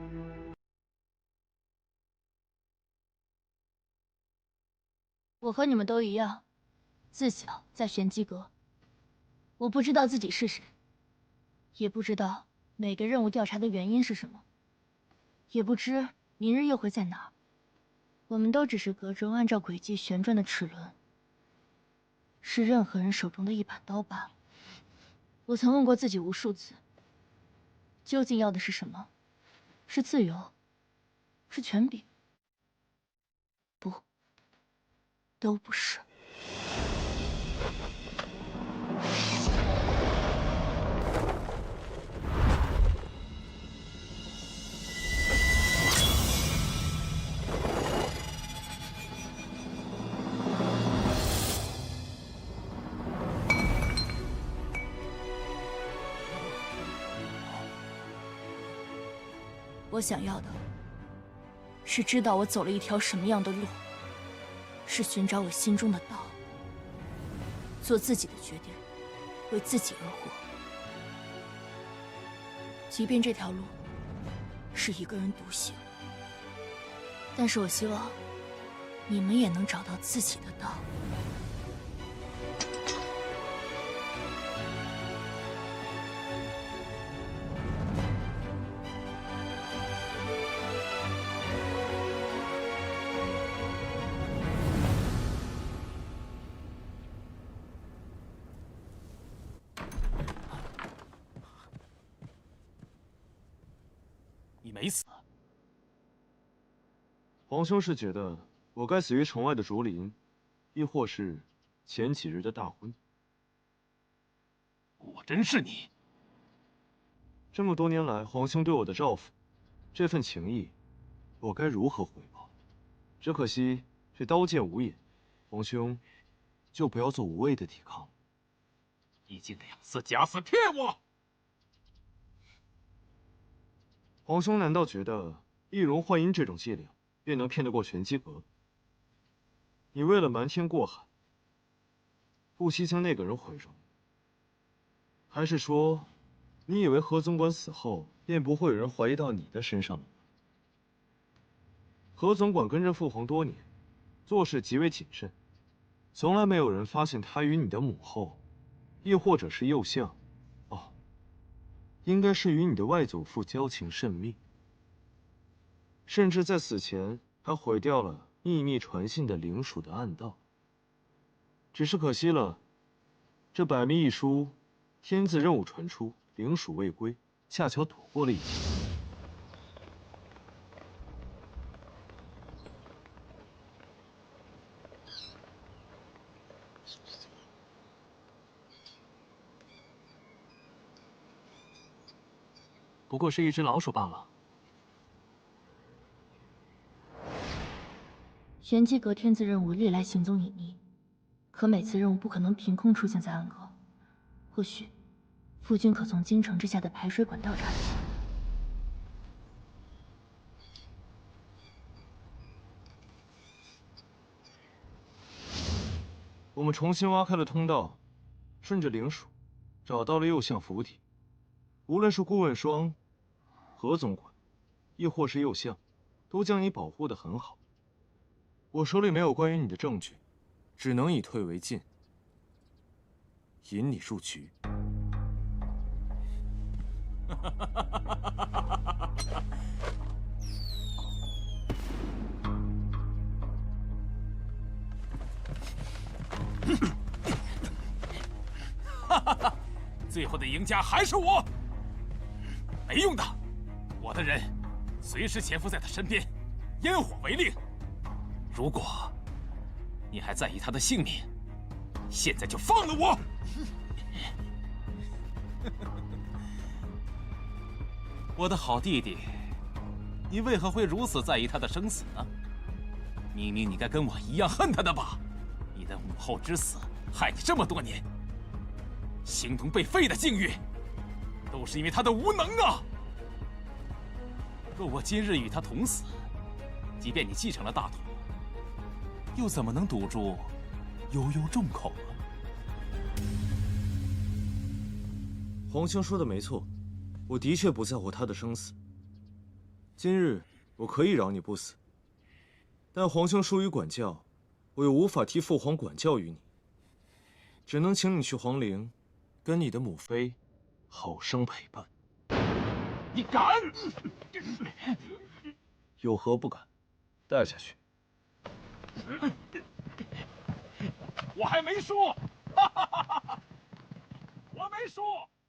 Speaker 1: 我和你们都一样，自小在玄机阁。我不知道自己是谁，也不知道每个任务调查的原因是什么，也不知明日又会在哪儿。我们都只是阁中按照轨迹旋转的齿轮，是任何人手中的一把刀罢了。我曾问过自己无数次，究竟要的是什么？是自由？是权柄？不，都不是。我想要的是知道我走了一条什么样的路，是寻找我心中的道，做自己的决定，为自己而活。即便这条路是一个人独行，但是我希望你们也能找到自己的道。
Speaker 2: 你没死。
Speaker 5: 皇兄是觉得我该死于城外的竹林，亦或是前几日的大婚？
Speaker 2: 果真是你！
Speaker 5: 这么多年来，皇兄对我的照拂，这份情谊，我该如何回报？只可惜这刀剑无眼，皇兄就不要做无谓的抵抗。
Speaker 2: 已经2次假死骗我！
Speaker 5: 皇兄难道觉得易容幻音这种伎俩便能骗得过玄机阁？你为了瞒天过海，不惜将那个人毁容？还是说，你以为何总管死后便不会有人怀疑到你的身上了吗？何总管跟着父皇多年，做事极为谨慎，从来没有人发现他与你的母后，亦或者是幼相，应该是与你的外祖父交情甚密，甚至在死前还毁掉了秘密传信的灵属的暗道。只是可惜了，这百密一疏，天字任务传出，灵属未归，恰巧躲过了一劫。
Speaker 7: 不过是一只老鼠罢了。
Speaker 1: 玄机阁天子任务历来行踪隐匿，可每次任务不可能凭空出现在暗阁，或许夫君可从京城之下的排水管道查起。
Speaker 5: 我们重新挖开了通道，顺着灵鼠，找到了右相府邸。无论是顾问霜、何总管，亦或是右相，都将你保护得很好。我手里没有关于你的证据，只能以退为进，引你入局。
Speaker 3: 最后的赢家还是我。没用的，我的人随时潜伏在他身边，烟火为令。如果你还在意他的性命，现在就放了我！我的好弟弟，你为何会如此在意他的生死呢？明明你该跟我一样恨他的吧？你的母后之死害你这么多年，形同被废的境遇，都是因为他的无能啊！若我今日与他同死，即便你继承了大统，又怎么能堵住悠悠众口啊？
Speaker 5: 皇兄说的没错，我的确不在乎他的生死。今日我可以饶你不死，但皇兄疏于管教，我又无法替父皇管教于你，只能请你去皇陵，跟你的母妃好生陪伴。
Speaker 14: 你敢？
Speaker 5: 有何不敢？带下去。
Speaker 14: 我还没说，我没说。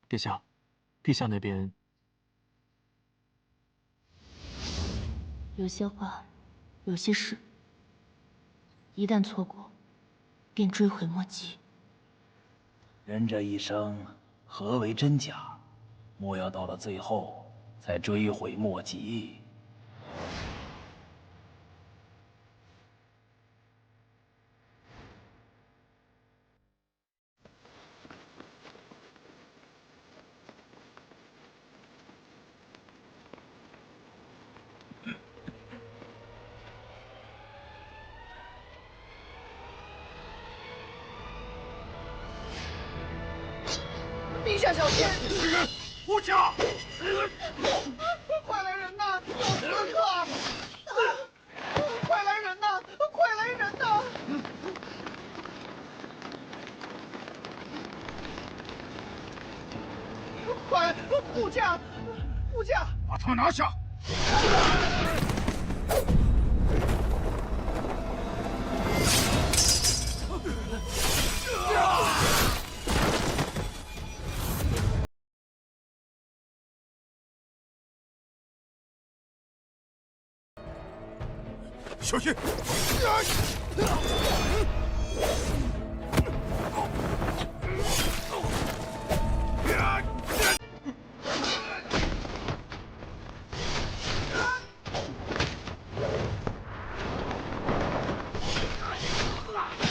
Speaker 7: 殿下，陛下那边
Speaker 1: 有些话，有些事，一旦错过，便追悔莫及。
Speaker 2: 人这一生，何为真假？莫要到了最后才追悔莫及。
Speaker 14: 陛下小心！护驾！快来人呐！有刺客！快来人呐！快来人呐！快，护驾！护驾！
Speaker 11: 把他拿下！小心！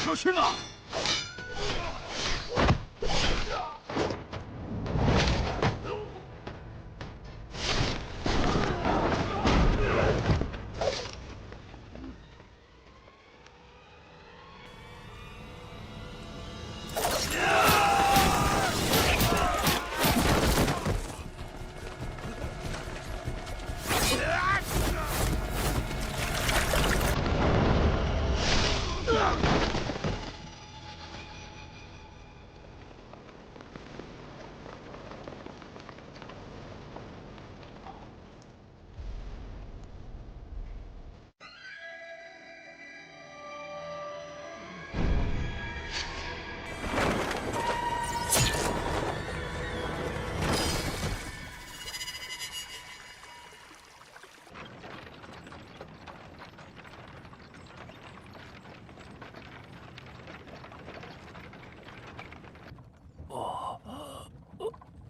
Speaker 11: 小心啊！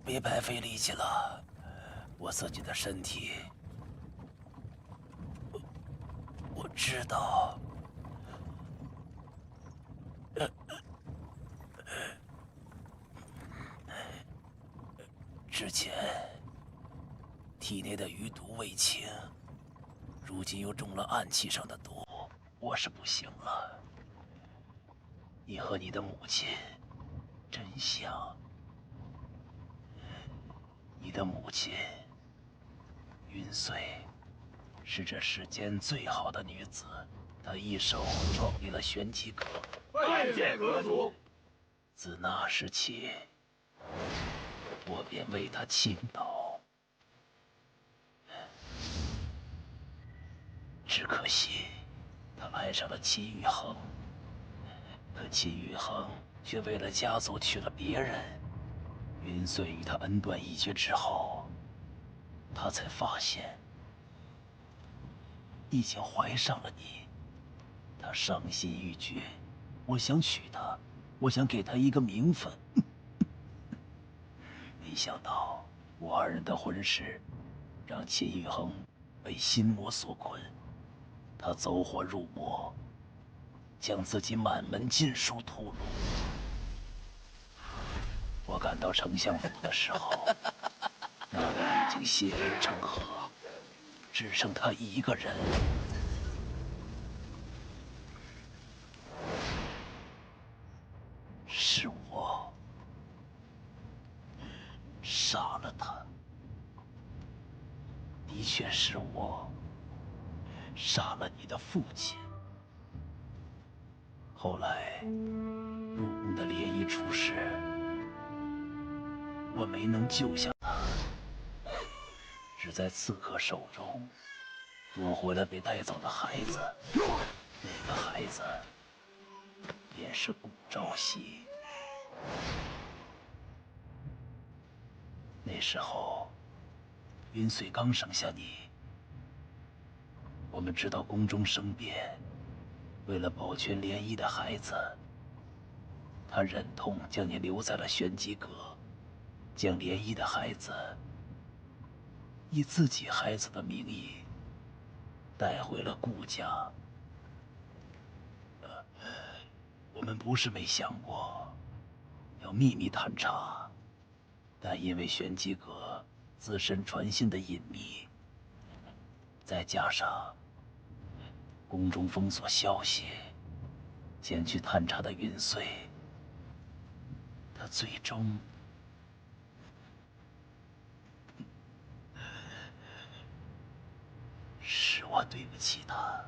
Speaker 2: 别白费力气了，我自己的身体，我知道。之前体内的余毒未清，如今又中了暗器上的毒，我是不行了。你和你的母亲真像。你的母亲云穗是这世间最好的女子，她一手创立了玄机阁，
Speaker 14: 拜见阁主。
Speaker 2: 自那时起，我便为她倾倒。只可惜，她爱上了秦宇恒，可秦宇恒却为了家族娶了别人。云穗与他恩断义绝之后，他才发现已经怀上了你。他伤心欲绝，我想娶她，我想给她一个名分。没想到我二人的婚事，让秦宇恒被心魔所困，他走火入魔，将自己满门禁书吐露。我赶到丞相府的时候，那里已经血流成河，只剩他一个人。是我杀了他，的确是我杀了你的父亲。后来，入宫的涟漪出事。我没能救下他，只在刺客手中夺回了被带走的孩子。那个孩子便是顾朝夕。那时候，云穗刚生下你，我们知道宫中生变，为了保全涟漪的孩子，他忍痛将你留在了玄机阁。将涟漪的孩子以自己孩子的名义带回了顾家。我们不是没想过要秘密探查，但因为玄机阁自身传信的隐秘，再加上宫中封锁消息，前去探查的云穗，他最终是我对不起他。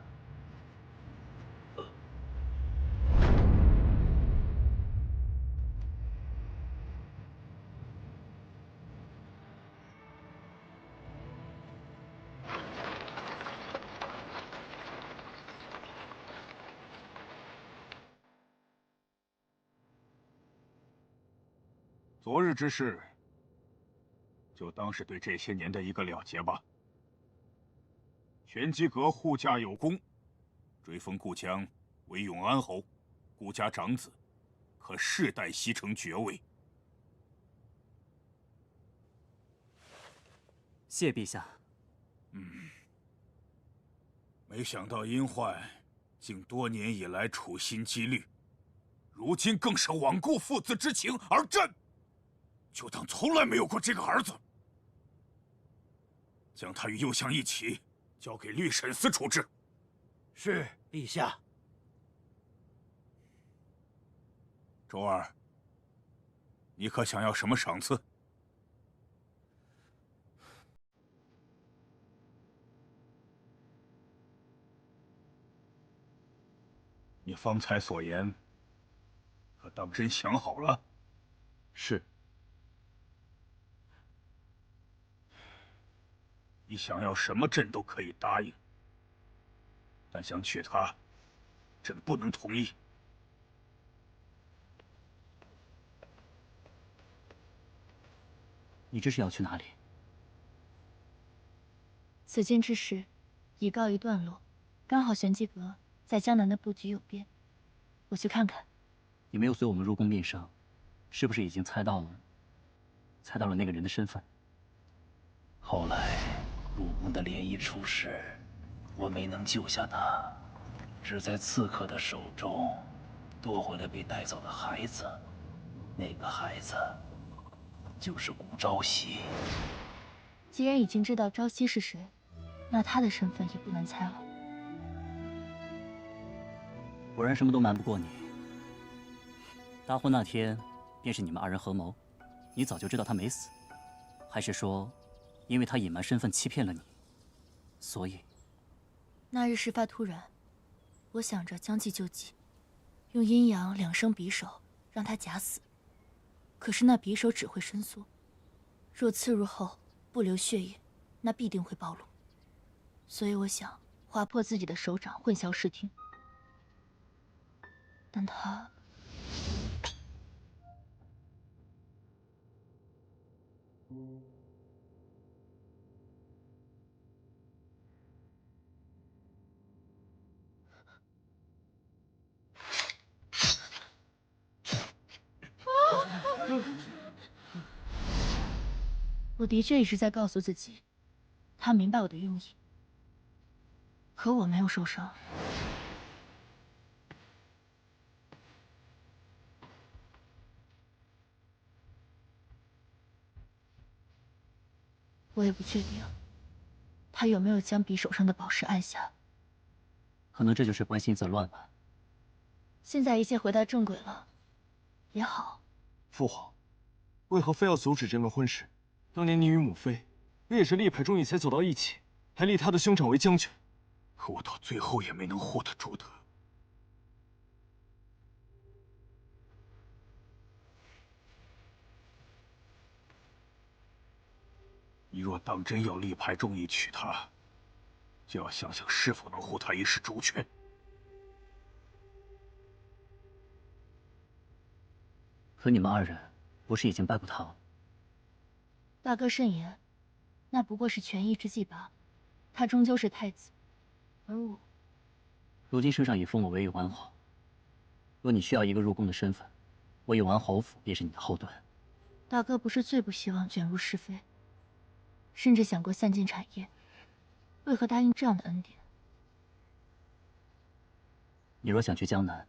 Speaker 12: 昨日之事，就当是对这些年的一个了结吧。玄机阁护驾有功，追封顾江为永安侯，顾家长子，可世代袭承爵位。
Speaker 4: 谢陛下。
Speaker 12: 没想到殷焕竟多年以来处心积虑，如今更是罔顾父子之情而战，就当从来没有过这个儿子。将他与右相一起交给律审司处置。
Speaker 11: 是，陛下。
Speaker 12: 周儿，你可想要什么赏赐？你方才所言，可当真想好了？
Speaker 5: 是。
Speaker 12: 你想要什么，朕都可以答应，但想娶她，朕不能同意。
Speaker 4: 你这是要去哪里？
Speaker 1: 此间之事已告一段落，刚好玄机阁在江南的布局有变，我去看看。
Speaker 4: 你没有随我们入宫面圣，是不是已经猜到了那个人的身份？
Speaker 2: 后来入宫的涟漪出事，我没能救下她，只在刺客的手中夺回了被带走的孩子。那个孩子就是顾朝夕。
Speaker 1: 既然已经知道朝夕是谁，那他的身份也不难猜了。
Speaker 4: 果然什么都瞒不过你。大婚那天，便是你们二人合谋，你早就知道他没死，还是说，因为他隐瞒身份欺骗了你，所以？
Speaker 1: 那日事发突然，我想着将计就计，用阴阳2生匕首让他假死。可是那匕首只会伸缩，若刺入后不流血液，那必定会暴露。所以我想划破自己的手掌，混淆视听。但他……我的确一直在告诉自己，他明白我的用意，可我没有受伤。我也不确定，他有没有将匕首上的宝石按下。
Speaker 4: 可能这就是关心则乱吧。
Speaker 1: 现在一切回到正轨了，也好。
Speaker 5: 父皇，为何非要阻止这门婚事？当年你与母妃也是力排众议才走到一起，还立他的兄长为将军，
Speaker 12: 可我到最后也没能护得住他。你若当真要力排众议娶她，就要想想是否能护她一世周全。
Speaker 4: 可你们二人不是已经拜过他了？
Speaker 1: 大哥慎言，那不过是权宜之计罢了。他终究是太子，而我……
Speaker 4: 如今圣上已封我为永安侯，若你需要一个入宫的身份，我永安侯府便是你的后盾。
Speaker 1: 大哥不是最不希望卷入是非，甚至想过散尽产业，为何答应这样的恩典？
Speaker 4: 你若想去江南，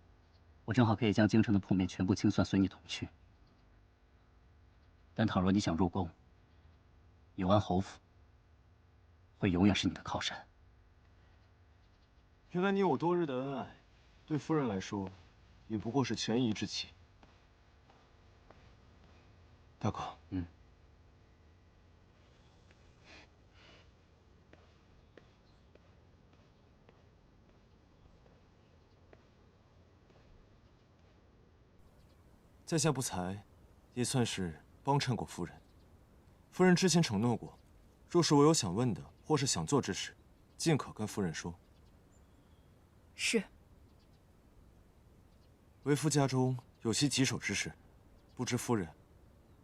Speaker 4: 我正好可以将京城的铺面全部清算，随你同去。但倘若你想入宫，永安侯府会永远是你的靠山。
Speaker 5: 原来你我多日的恩爱，对夫人来说，也不过是权宜之计。大哥，在下不才，也算是帮衬过夫人。夫人之前承诺过，若是我有想问的或是想做之事，尽可跟夫人说。
Speaker 1: 是。
Speaker 5: 为夫家中有些棘手之事，不知夫人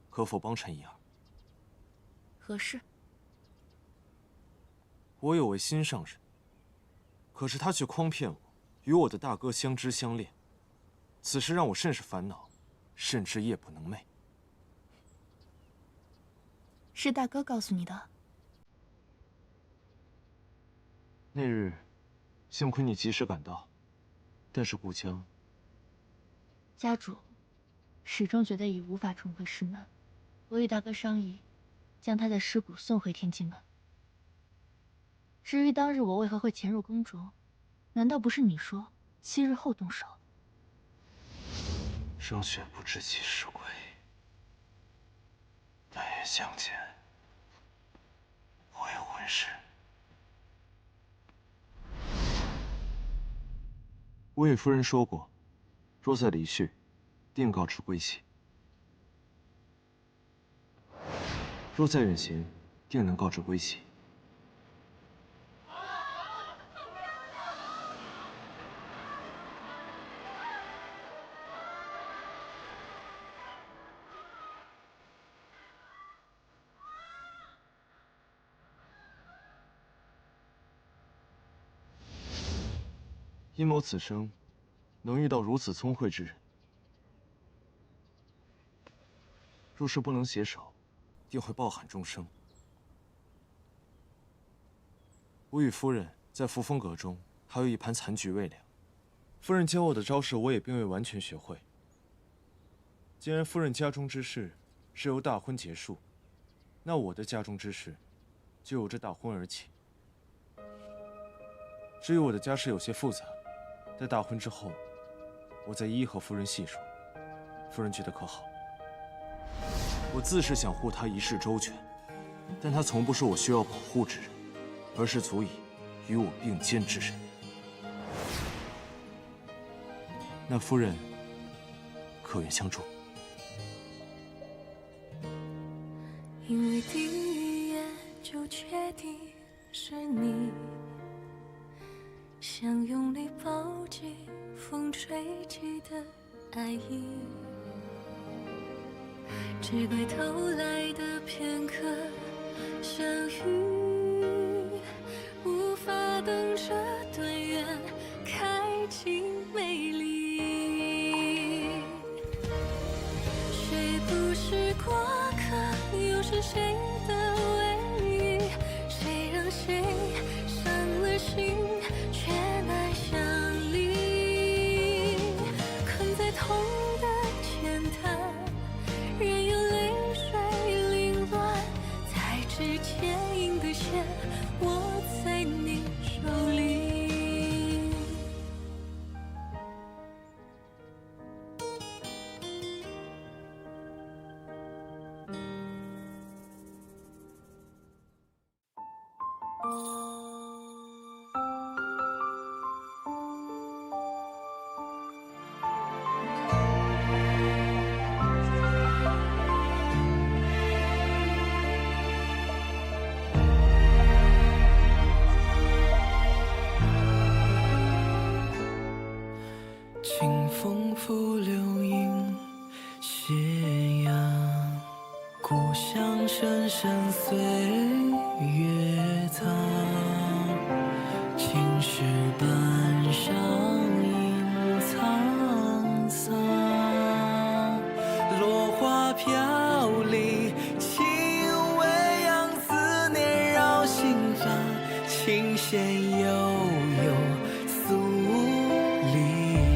Speaker 5: 可否帮衬一二？
Speaker 1: 何事？
Speaker 5: 我有位心上人，可是他却诓骗我，与我的大哥相知相恋，此事让我甚是烦恼，甚至夜不能寐。
Speaker 1: 是大哥告诉你的？
Speaker 5: 那日，幸亏你及时赶到，但是顾江，
Speaker 1: 家主始终觉得已无法重回师门，我与大哥商议，将他的尸骨送回天津门。至于当日我为何会潜入宫中，难道不是你说7日后动手？
Speaker 5: 生雪不知几时归，但愿相见无有婚事。我与夫人说过，若在离去，定告知归期；若在远行，定能告知归期。阴谋此生能遇到如此聪慧之人，若是不能携手，定会抱憾终生。我与夫人在扶风阁中还有一盘残局未了。夫人教我的招式，我也并未完全学会。既然夫人家中之事是由大婚结束，那我的家中之事就由这大婚而起。至于我的家事有些复杂，待大婚之后，我再一一和夫人细说。夫人觉得可好？我自是想护她一世周全，但她从不是我需要保护之人，而是足以与我并肩之人。那夫人可愿相助？
Speaker 10: 因为第一眼就确定是你，想用力抱紧风吹起的爱意，只怪偷来的片刻相遇，无法等这段缘开尽美丽。谁不是过客，又是谁的唯一？谁让谁伤了心，却难相离？困在痛的浅滩，任由泪水凌乱，才知牵引的线握在你手里。清风拂流萤斜阳，故乡深深岁月藏。青石板上映沧桑，落花飘零，轻微扬，思念绕心房，琴弦悠悠诉离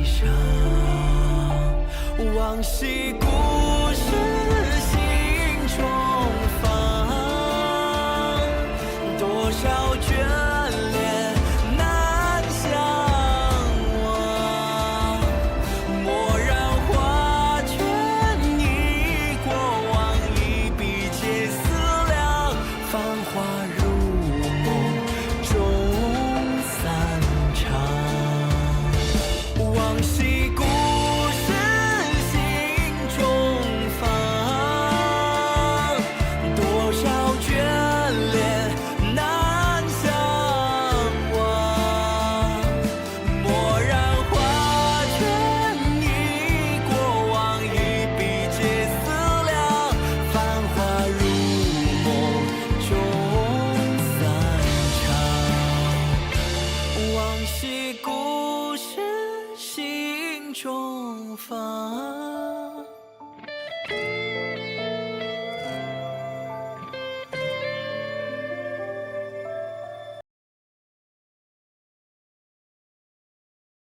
Speaker 10: 殇。往昔故事心中放，多少眷恋难相忘。蓦然画卷，你过往，一笔皆思量。繁华如梦中散场，往昔故事心中放，多少眷恋难相忘。蓦然画卷，你过往，一笔皆思量。繁华如梦中散场，往昔故事心中放。